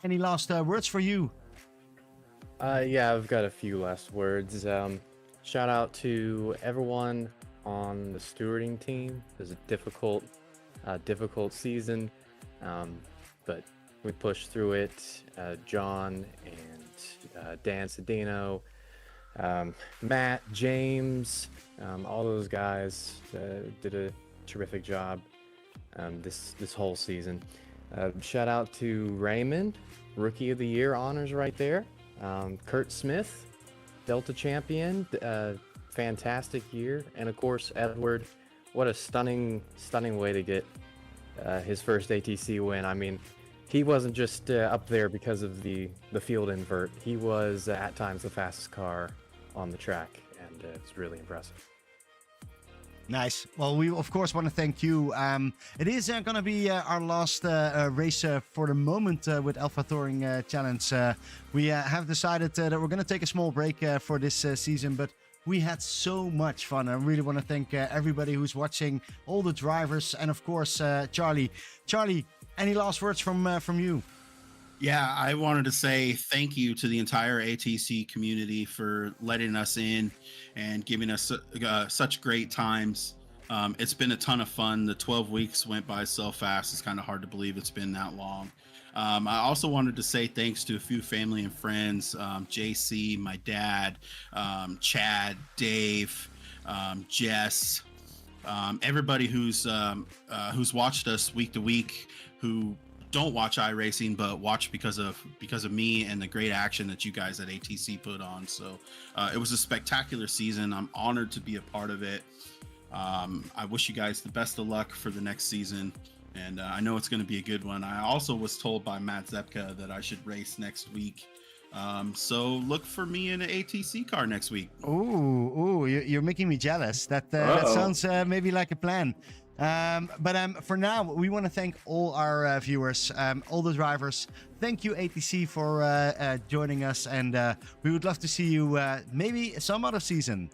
any last words for you? I've got a few last words. Shout out to everyone on the stewarding team. It was a difficult season, but we pushed through it. John and Dan Cedino, Matt, James, all those guys did a terrific job this whole season. Shout out to Raymond, Rookie of the Year honors right there. Kurt Smith, Delta champion, fantastic year, and of course Edward. What a stunning way to get his first ATC win. I mean, he wasn't just up there because of the field invert. He was at times the fastest car on the track, and it's really impressive. Nice. Well, we of course want to thank you. It is going to be our last race for the moment with Alpha Touring Challenge. We have decided that we're going to take a small break for this season, but we had so much fun. I really want to thank everybody who's watching, all the drivers, and of course Charlie. Charlie, any last words from you? Yeah, I wanted to say thank you to the entire ATC community for letting us in and giving us such great times. It's been a ton of fun. The 12 weeks went by so fast. It's kind of hard to believe it's been that long. I also wanted to say thanks to a few family and friends, JC, my dad, Chad, Dave, Jess, everybody who's watched us week to week, who don't watch iRacing but watch because of me and the great action that you guys at ATC put on. So it was a spectacular season. I'm honored to be a part of it. I wish you guys the best of luck for the next season, and I know it's going to be a good one. I also was told by Matt Zepka that I should race next week, so look for me in an ATC car next week. Ooh, you're making me jealous. That sounds maybe like a plan. But for now, we want to thank all our viewers, all the drivers. Thank you, ATC, for joining us, and we would love to see you maybe some other season.